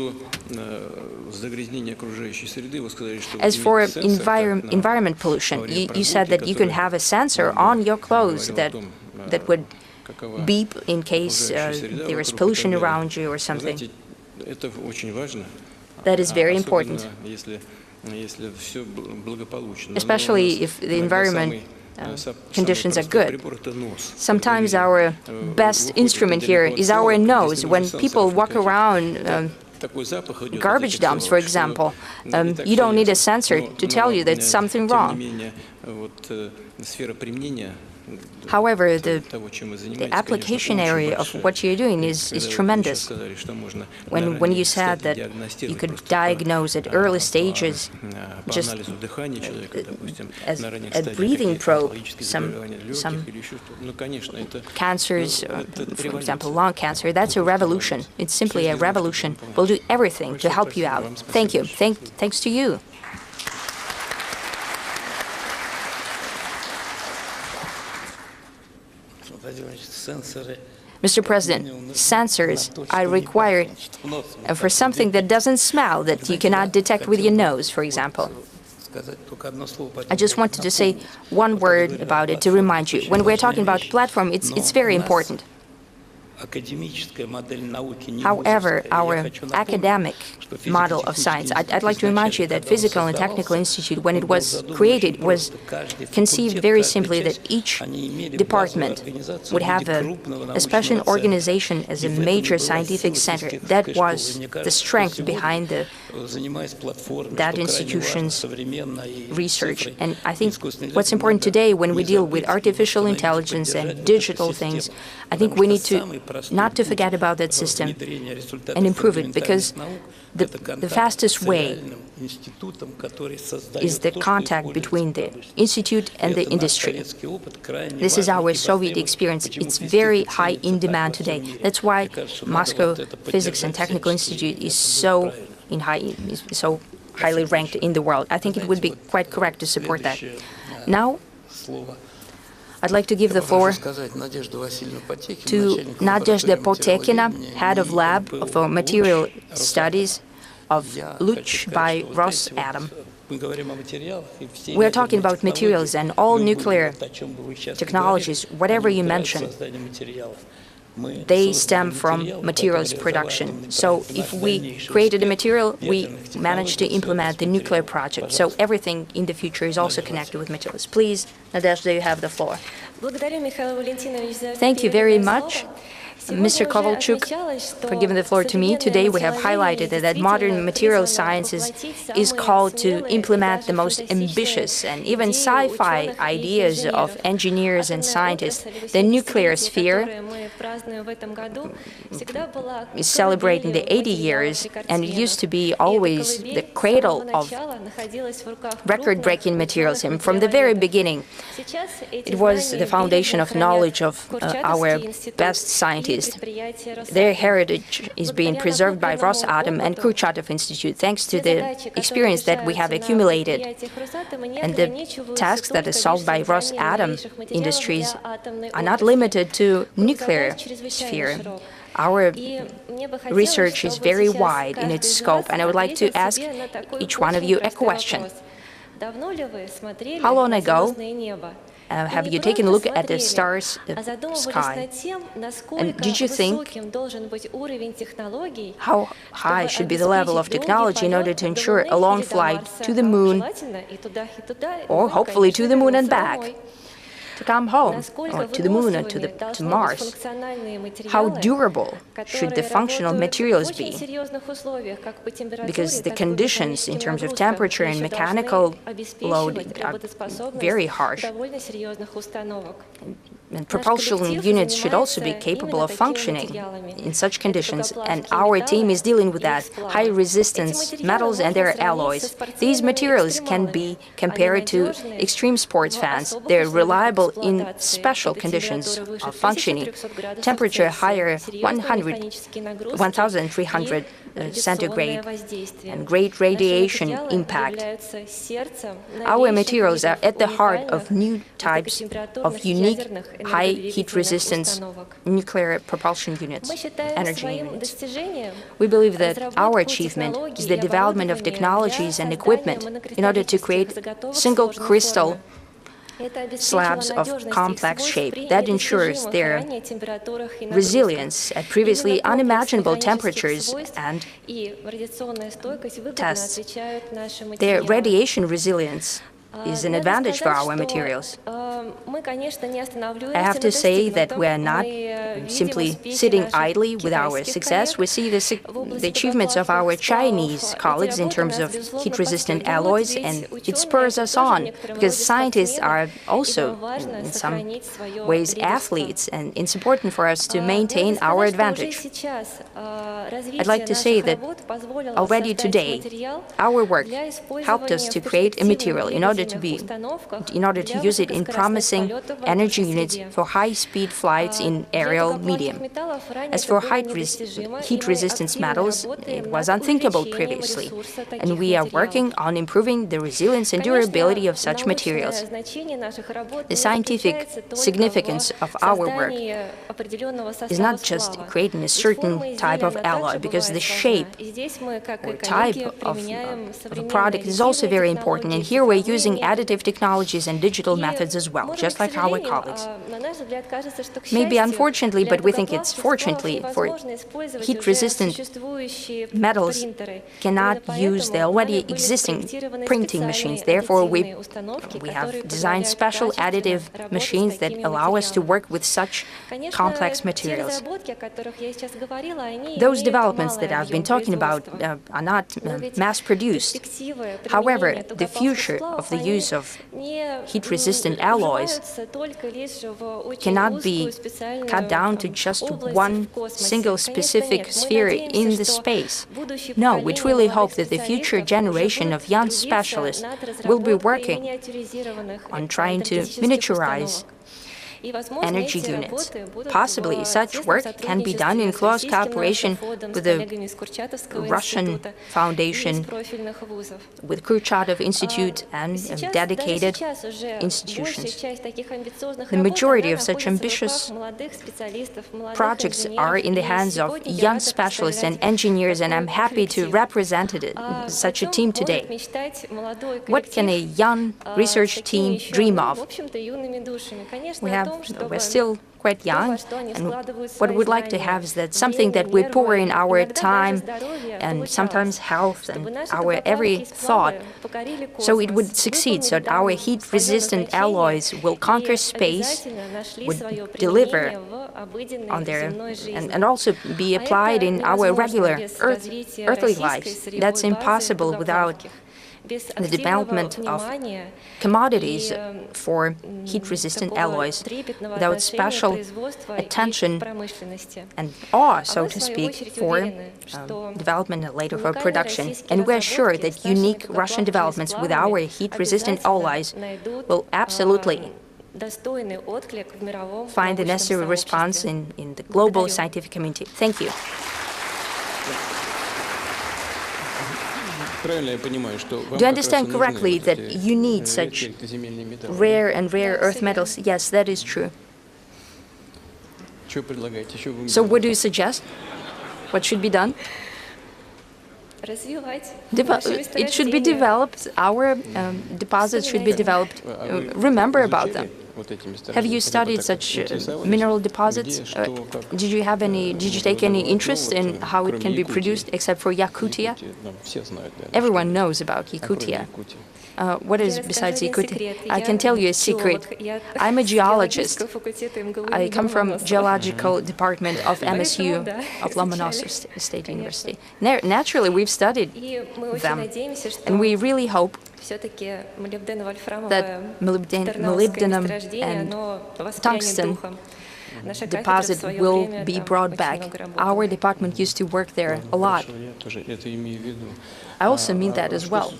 As for environment pollution, you said that you can have a sensor on your clothes that would beep in case there is pollution around you or something. That is very important, especially if the environment conditions are good. Sometimes our best instrument here is our nose. When people walk around garbage dumps, for example, you don't need a sensor to tell you that something wrong. However, the application area of what you're doing is tremendous. When you said that you could diagnose at early stages, just as a breathing probe, some cancers, for example, lung cancer, that's a revolution. It's simply a revolution. We'll do everything to help you out. Thank you. Thanks to you. Mr. President, sensors are required for something that doesn't smell, that you cannot detect with your nose, for example. I just wanted to say one word about it to remind you. When we're talking about the platform, it's very important. However, our academic model of science, I'd like to remind you that Physical and Technical Institute, when it was created, was conceived very simply that each department would have a special organization as a major scientific center. That was the strength behind that institution's research. And I think what's important today, when we deal with artificial intelligence and digital things, I think we need to not to forget about that system and improve it, because the fastest way is the contact between the institute and the industry. This is our Soviet experience. It's very high in demand today. That's why Moscow Physics and Technical Institute is so highly ranked in the world. I think it would be quite correct to support that. Now, I'd like to give the floor to Nadezhda Potekina, head of lab for material studies of Luch by Rosatom. We're talking about materials, and all nuclear technologies, whatever you mention, they stem from materials production. So if we created a material, we managed to implement the nuclear project. So everything in the future is also connected with materials. Please, Nadezhda, you have the floor. Thank you very much, Mr. Kovalchuk, for giving the floor to me. Today we have highlighted that modern material sciences is called to implement the most ambitious and even sci-fi ideas of engineers and scientists. The nuclear sphere is celebrating the 80 years, and it used to be always the cradle of record-breaking materials. And from the very beginning, it was the foundation of knowledge of our best scientists. Their heritage is being preserved by Rosatom and Kurchatov Institute, thanks to the experience that we have accumulated. And the tasks that are solved by Rosatom Industries are not limited to nuclear sphere. Our research is very wide in its scope, and I would like to ask each one of you a question. How long ago have you taken a look at the stars sky? And did you think how high should be the level of technology in order to ensure a long flight to the moon, or hopefully to the moon and back? to come home, or to the moon, or to Mars. How durable should the functional materials be? Because the conditions in terms of temperature and mechanical load are very harsh. And propulsion units should also be capable of functioning in such conditions, and our team is dealing with that. High-resistance metals and their alloys. These materials can be compared to extreme sports fans. They're reliable in special conditions of functioning. Temperature higher 1,300 centigrade, and great radiation impact. Our materials are at the heart of new types of unique high heat resistance nuclear propulsion units, energy units. We believe that our achievement is the development of technologies and equipment in order to create single crystal slabs of complex shape that ensures their resilience at previously unimaginable temperatures and tests. Their radiation resilience is an advantage for our materials. I have to say that we are not simply sitting idly with our success. We see the achievements of our Chinese colleagues in terms of heat-resistant alloys, and it spurs us on, because scientists are also, in some ways, athletes, and it's important for us to maintain our advantage. I'd like to say that already today, our work helped us to create a material in order to use it in promising energy units for high-speed flights in aerial medium. As for heat-resistance metals, it was unthinkable previously, and we are working on improving the resilience and durability of such materials. The scientific significance of our work is not just creating a certain type of alloy, because the shape or type of a product is also very important, and here we're using additive technologies and digital methods as well, just like our colleagues. Maybe unfortunately, but we think it's fortunately, for heat-resistant metals cannot use the already existing printing machines. Therefore, we have designed special additive machines that allow us to work with such complex materials. Those developments that I've been talking about are not mass-produced. However, the future of the use of heat-resistant alloys cannot be cut down to just one single specific sphere in the space. No, we truly hope that the future generation of young specialists will be working on trying to miniaturize energy units. Possibly such work can be done in close cooperation with the Russian Foundation, with Kurchatov Institute and dedicated institutions. The majority of such ambitious projects are in the hands of young specialists and engineers, and I'm happy to represent such a team today. What can a young research team dream of? We're still quite young, and what we'd like to have is that something that we pour in our time and sometimes health and our every thought, so it would succeed, so that our heat-resistant alloys will conquer space, would deliver on their, and also be applied in our regular earthly lives. That's impossible without the development of commodities for heat-resistant alloys, without special attention and awe, so to speak, for development and later for production. And we're sure that unique Russian developments with our heat-resistant alloys will absolutely find the necessary response in the global scientific community. Thank you. Do I understand correctly that you need such rare earth metals? Yes, that is true. So what do you suggest? What should be done? It should be developed. Our deposits should be developed. Remember about them. Have you studied such mineral deposits? Did you take any interest in how it can be produced, except for Yakutia? Everyone knows about Yakutia. What is besides Yakutiya? I can tell you a secret. I'm a geologist. I come from geological department of MSU, of Lomonosov State University. Naturally, we've studied them, and we really hope that molybdenum and tungsten deposit will be brought back. Our department used to work there a lot. I also mean that as well.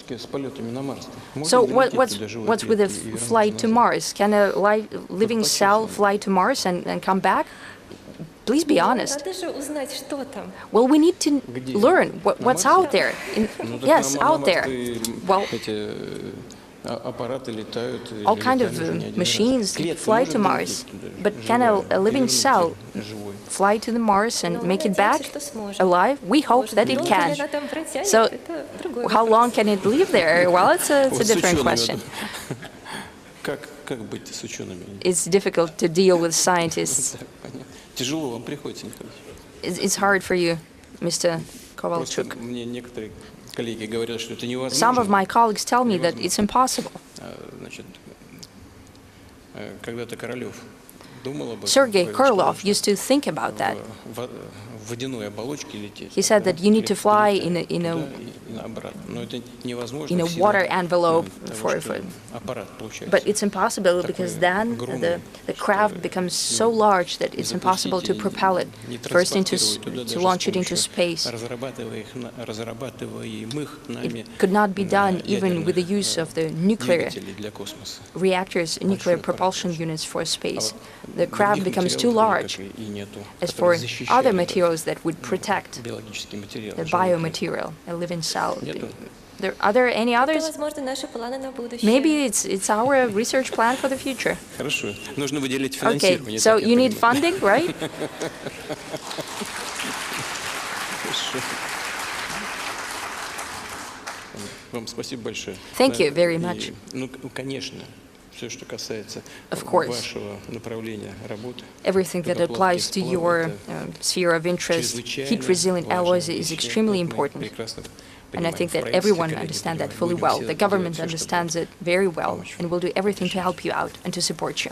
So what's with a flight to Mars? Can a living cell fly to Mars and come back? Please be honest. Well, we need to learn what's out there. Yes, out there. Well, all kind of machines fly to Mars, but can a living cell fly to the Mars and make it back alive? We hope that it can. So how long can it live there? Well, it's a different question. It's difficult to deal with scientists. It's hard for you, Mr. Kovalchuk. Some of my colleagues tell me that it's impossible. Sergei Krylov used to think about that. He said that you need to fly in a water envelope but it's impossible because then the craft becomes so large that it's impossible to propel it first to launch it into space. It could not be done even with the use of the nuclear reactors, nuclear propulsion units for space. The craft becomes too large. As for other materials that would protect the biomaterial, a living cell, are there any others? Maybe it's our research plan for the future. Okay, so you need funding, right? Thank you very much. Of course, everything that applies to your sphere of interest, heat-resilient alloys, is extremely important. And I think that everyone understands that fully well. The government understands it very well and will do everything to help you out and to support you.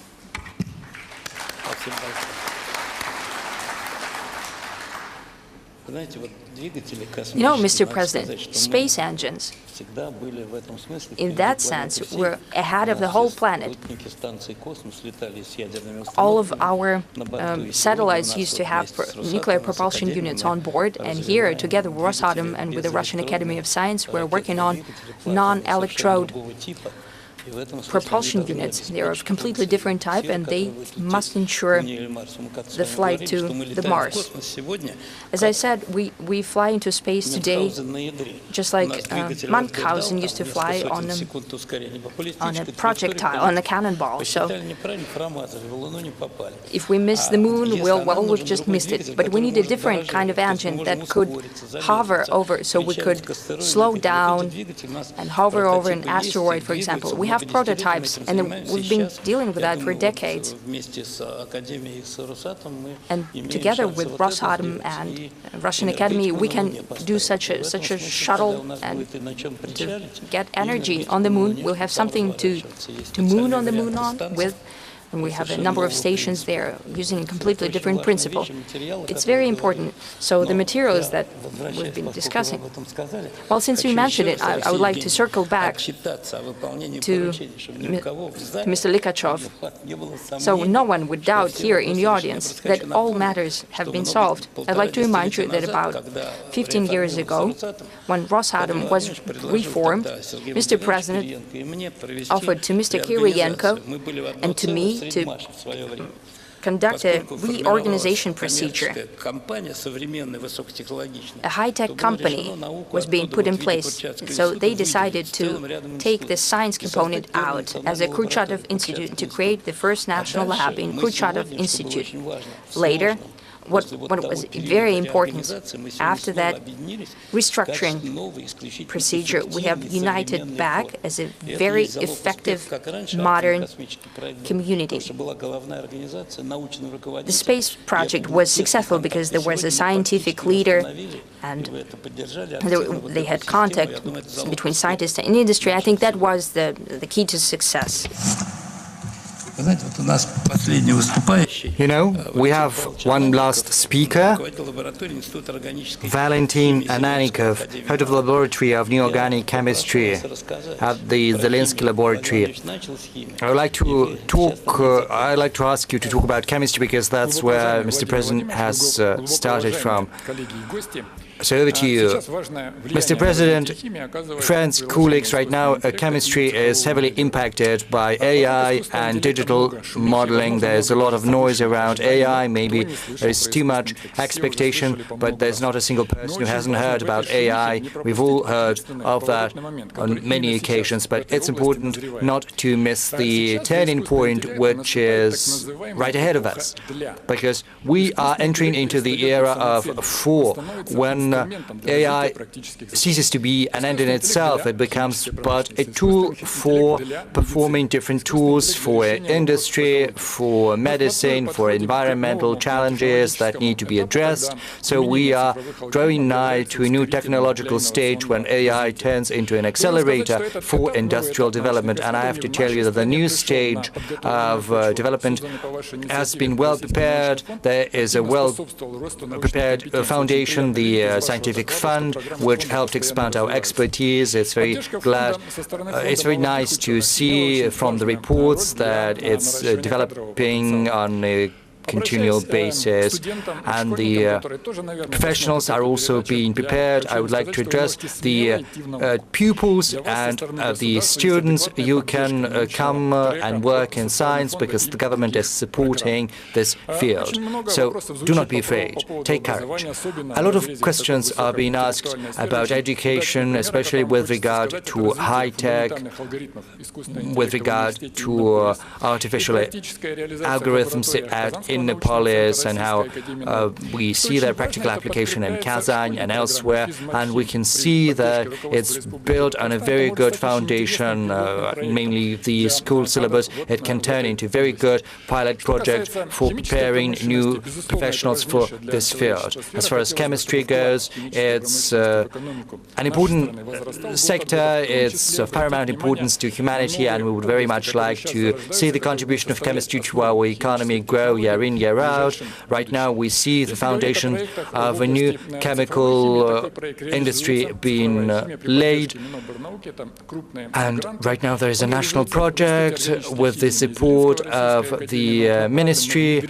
You know, Mr. President, space engines, in that sense, were ahead of the whole planet. All of our satellites used to have nuclear propulsion units on board, and here, together with Rosatom and with the Russian Academy of Science, we're working on non-electrode propulsion units. They are of completely different type, and they must ensure the flight to the Mars. As I said, we fly into space today just like Munchausen used to fly on a projectile, on a cannonball. So if we miss the moon, we've just missed it. But we need a different kind of engine that could hover over, so we could slow down and hover over an asteroid, for example. We have prototypes, and we've been dealing with that for decades. And together with Rosatom and Russian Academy, we can do such a shuttle and to get energy on the moon. We'll have something to moon on the moon with. And we have a number of stations there using a completely different principle. It's very important. So the materials that we've been discussing. Well, since you mentioned it, I would like to circle back to Mr. Likachev. So no one would doubt here in the audience that all matters have been solved. I'd like to remind you that about 15 years ago, when Rosatom was reformed, Mr. President offered to Mr. Kiriyenko and to me to conduct a reorganization procedure. A high-tech company was being put in place, so they decided to take the science component out as a Kurchatov Institute to create the first national lab in Kurchatov Institute. Later, what was very important, after that restructuring procedure, we have united back as a very effective modern community. The space project was successful because there was a scientific leader and they had contact between scientists and industry. I think that was the key to success. You know, we have one last speaker, Valentin Ananikov, head of the Laboratory of Neorganic Chemistry at the Zelensky Laboratory. I'd like to ask you to talk about chemistry because that's where Mr. President has started from. So over to you. Mr. President, friends, colleagues, right now chemistry is heavily impacted by AI and digital modeling. There's a lot of noise around AI, maybe there's too much expectation, but there's not a single person who hasn't heard about AI. We've all heard of that on many occasions, but it's important not to miss the turning point which is right ahead of us, because we are entering into the era of 4, when AI ceases to be an end in itself. It becomes but a tool for performing different tools for industry, for medicine, for environmental challenges that need to be addressed. So we are drawing nigh to a new technological stage when AI turns into an accelerator for industrial development. And I have to tell you that the new stage of development has been well prepared. There is a well-prepared foundation, the Scientific Fund, which helped expand our expertise. It's very nice to see from the reports that it's developing on a continual basis, and the professionals are also being prepared. I would like to address the pupils and the students. You can come and work in science because the government is supporting this field. So do not be afraid. Take courage. A lot of questions are being asked about education, especially with regard to high-tech, with regard to artificial algorithms in Nepalis, and how we see their practical application in Kazan and elsewhere, and we can see that it's built on a very good foundation, mainly the school syllabus. It can turn into a very good pilot project for preparing new professionals for this field. As far as chemistry goes, it's an important sector. It's of paramount importance to humanity, and we would very much like to see the contribution of chemistry to our economy grow year in, year out. Right now, we see the foundation of a new chemical industry being laid. And right now, there is a national project with the support of the ministry.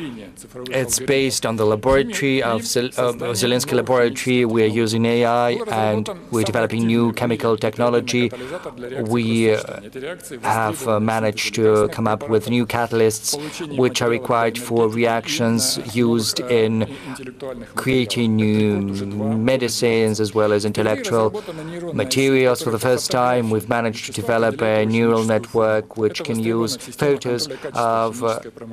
It's based on the laboratory of Zelensky Laboratory. We're using AI and we're developing new chemical technology. We have managed to come up with new catalysts which are required for reactions used in creating new medicines as well as intellectual materials. For the first time, we've managed to develop a neural network which can use photos of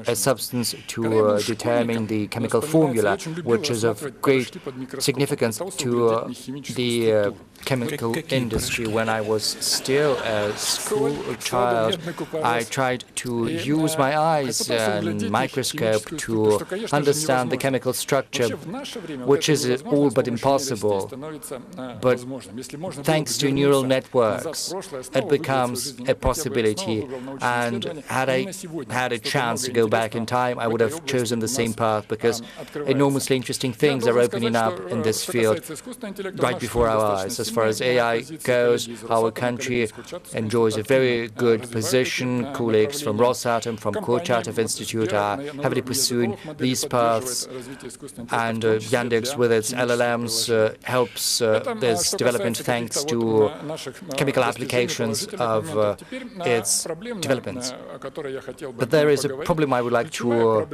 a substance to determine the chemical formula, which is of great significance to the chemical industry. When I was still a school child, I tried to use my eyes and microscope to understand the chemical structure, which is all but impossible. But thanks to neural networks, it becomes a possibility. And had I had a chance to go back in time, I would have chosen the same path, because enormously interesting things are opening up in this field right before our eyes. As far as AI goes, our country enjoys a very good position. Colleagues from Rosatom, from Kurchatov Institute are heavily pursuing these paths, and Yandex with its LLMs helps this development thanks to chemical applications of its developments. But there is a problem I would like to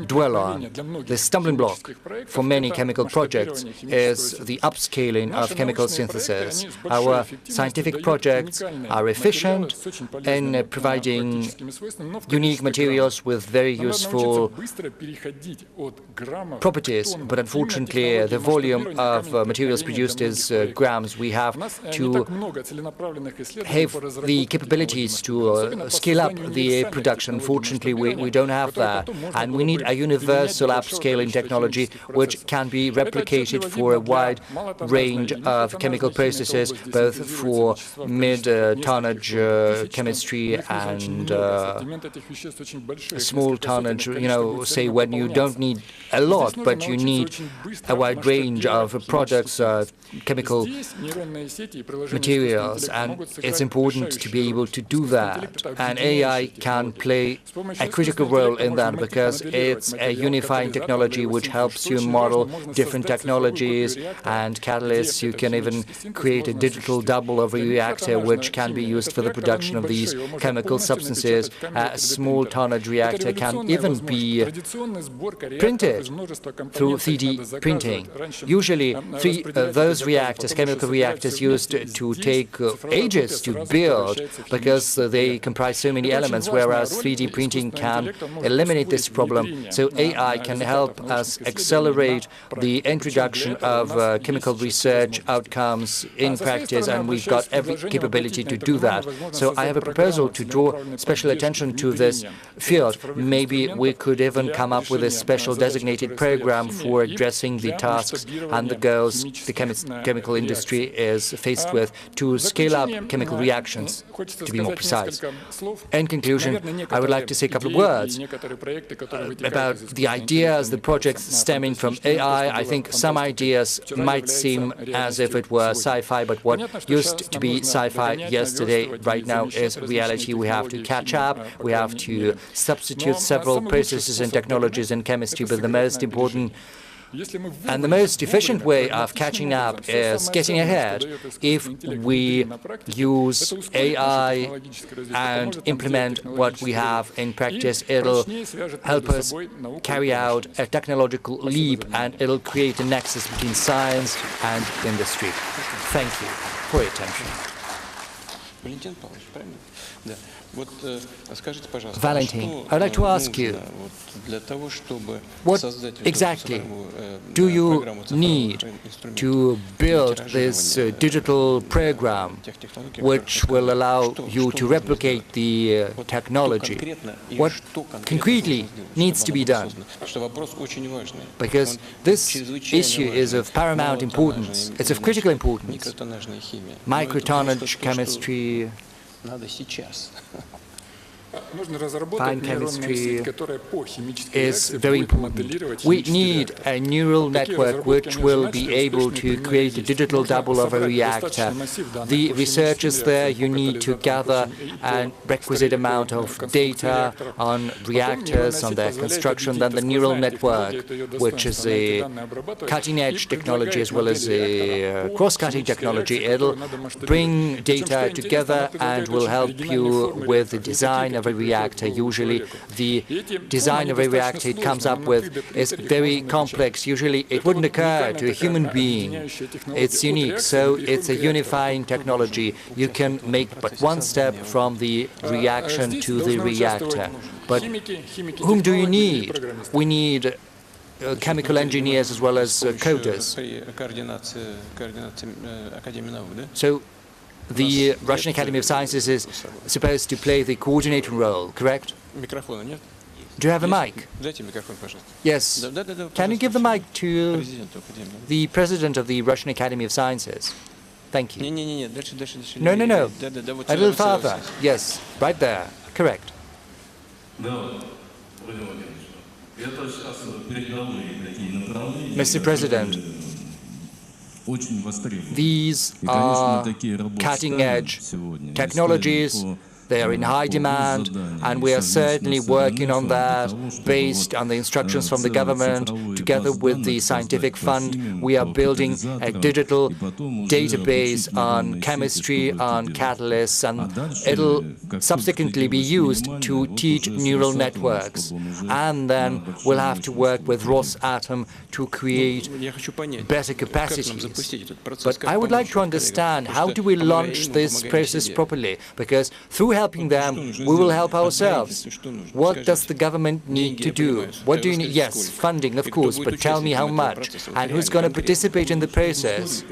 dwell on. The stumbling block for many chemical projects is the upscaling of chemical synthesis. Our scientific projects are efficient in providing unique materials with very useful properties, but unfortunately the volume of materials produced is grams. We have to have the capabilities to scale up the production. Unfortunately, we don't have that, and we need a universal upscaling technology which can be replicated for a wide range of chemical processes, both for mid-tonnage chemistry and small tonnage, say when you don't need a lot, but you need a wide range of products, chemical materials, and it's important to be able to do that. And AI can play a critical role in that because it's a unifying technology which helps you model different technologies and catalysts. You can even create a digital double of a reactor which can be used for the production of these chemical substances. A small tonnage reactor can even be printed through 3D printing. Usually, those reactors, chemical reactors, used to take ages to build because they comprise so many elements, whereas 3D printing can eliminate this problem. So AI can help us accelerate the introduction of chemical research outcomes in practice, and we've got every capability to do that. So I have a proposal to draw special attention to this field. Maybe we could even come up with a special designated program for addressing the tasks and the goals the chemical industry is faced with to scale up chemical reactions, to be more precise. In conclusion, I would like to say a couple of words about the ideas, the projects stemming from AI. I think some ideas might seem as if it were sci-fi, but what used to be sci-fi yesterday right now is reality. We have to catch up. We have to substitute several processes and technologies in chemistry, but the most important and the most efficient way of catching up is getting ahead. If we use AI and implement what we have in practice, it'll help us carry out a technological leap, and it'll create a nexus between science and industry. Thank you for your attention. Valentin, I'd like to ask you, what exactly do you need to build this digital program which will allow you to replicate the technology? What concretely needs to be done? Because this issue is of paramount importance. It's of critical importance. Microtonnage chemistry, fine chemistry is very important. We need a neural network which will be able to create a digital double of a reactor. The researchers there, you need to gather a requisite amount of data on reactors, on their construction, then the neural network, which is a cutting-edge technology as well as a cross-cutting technology. It'll bring data together and will help you with the design of a reactor. Usually the design of a reactor it comes up with is very complex. Usually it wouldn't occur to a human being. It's unique, so it's a unifying technology. You can make but one step from the reaction to the reactor. But whom do you need? We need chemical engineers as well as coders. So the Russian Academy of Sciences is supposed to play the coordinating role, correct? Do you have a mic? Yes. Can you give the mic to the president of the Russian Academy of Sciences? Thank you. No. A little farther. Yes, right there. Correct. Mr. President, these are cutting-edge technologies They are in high demand, and we are certainly working on that based on the instructions from the government. Together with the scientific fund, we are building a digital database on chemistry, on catalysts, and it'll subsequently be used to teach neural networks. And then we'll have to work with Rosatom to create better capacities. But I would like to understand, how do we launch this process properly? Because through helping them, we will help ourselves. What does the government need to do? What do you need? Yes, funding, of course, but tell me how much and who's going to participate in the process.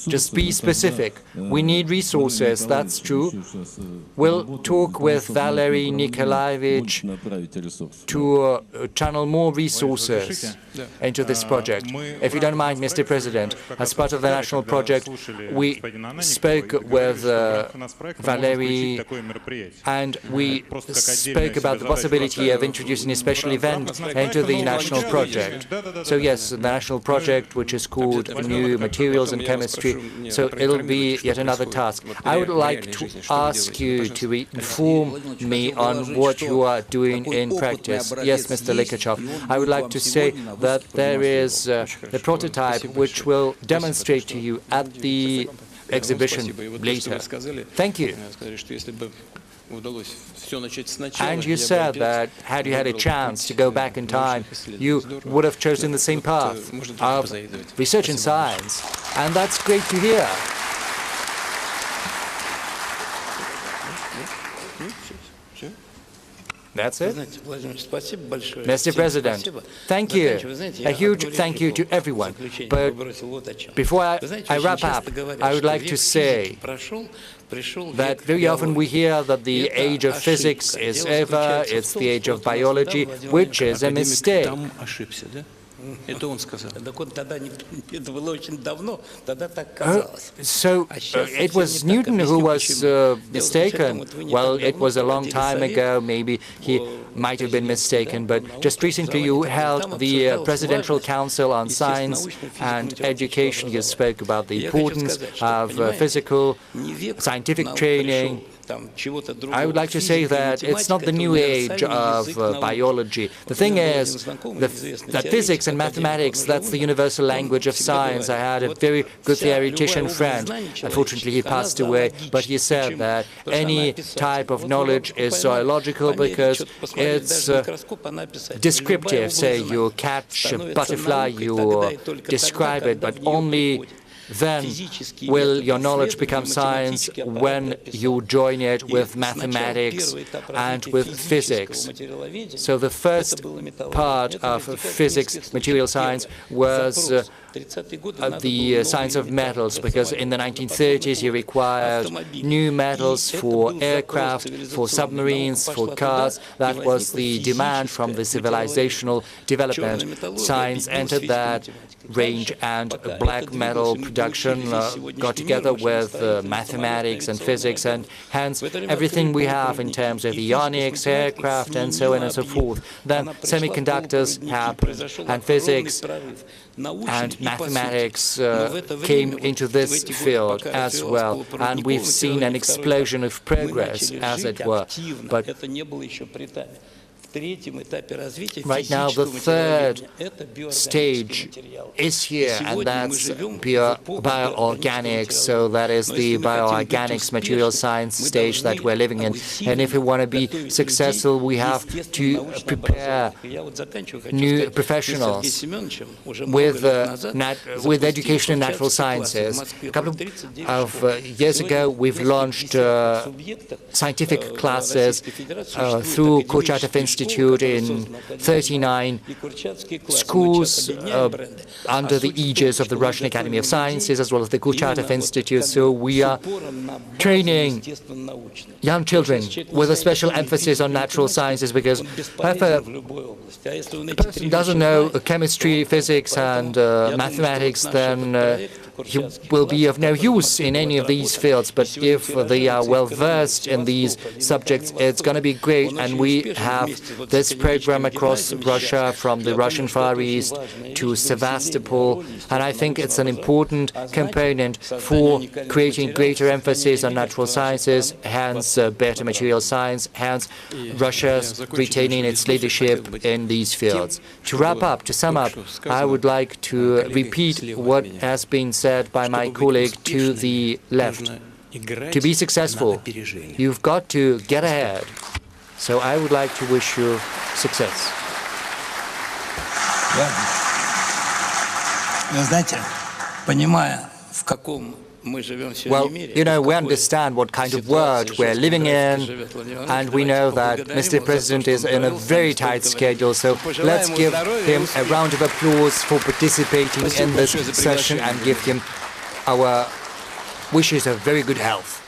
Just be specific. We need resources, that's true. We'll talk with Valery Nikolaevich to channel more resources into this project. If you don't mind, Mr. President, as part of the national project, we spoke with Valery, and we spoke about the possibility of introducing a special event into the national project. So yes, the national project, which is called New Materials and Chemistry, so it'll be yet another task. I would like to ask you to inform me on what you are doing in practice. Yes, Mr. Likachev, I would like to say that there is a prototype which will demonstrate to you at the exhibition later. Thank you. And you said that had you had a chance to go back in time, you would have chosen the same path of research in science. And that's great to hear. That's it. Mr. President, thank you. A huge thank you to everyone. But before I wrap up, I would like to say that very often we hear that the age of physics is over, it's the age of biology, which is a mistake. So it was Newton who was mistaken. Well, it was a long time ago, maybe he might have been mistaken, but just recently you held the Presidential Council on Science and Education. You spoke about the importance of physical, scientific training. I would like to say that it's not the new age of biology. The thing is that physics and mathematics, that's the universal language of science. I had a very good theoretician friend. Unfortunately, he passed away, but he said that any type of knowledge is zoological because it's descriptive. Say you catch a butterfly, you describe it, but only then will your knowledge become science when you join it with mathematics and with physics. So the first part of physics, material science, was the science of metals, because in the 1930s you required new metals for aircraft, for submarines, for cars. That was the demand from the civilizational development. Science entered that range, and black metal production got together with mathematics and physics, and hence everything we have in terms of ionics, aircraft, and so on and so forth. Then semiconductors happened, and physics and mathematics came into this field as well, and we've seen an explosion of progress, as it were. But right now, the third stage is here, and that's bioorganics. So that is the bioorganics material science stage that we're living in. And if we want to be successful, we have to prepare new professionals with education in natural sciences. A couple of years ago, we've launched scientific classes through Kurchatov Institute in 39 schools under the aegis of the Russian Academy of Sciences as well as the Kurchatov Institute. So we are training young children with a special emphasis on natural sciences, because if a person doesn't know chemistry, physics and mathematics, then he will be of no use in any of these fields, but if they are well versed in these subjects, it's going to be great. And we have this program across Russia, from the Russian Far East to Sevastopol, and I think it's an important component for creating greater emphasis on natural sciences, hence better material science, hence Russia's retaining its leadership in these fields. To wrap up, to sum up, I would like to repeat what has been said by my colleague to the left. To be successful, you've got to get ahead. So I would like to wish you success. Well, you know, we understand what kind of world we're living in, and we know that Mr. President is in a very tight schedule, so let's give him a round of applause for participating in this session and give him our wishes of very good health.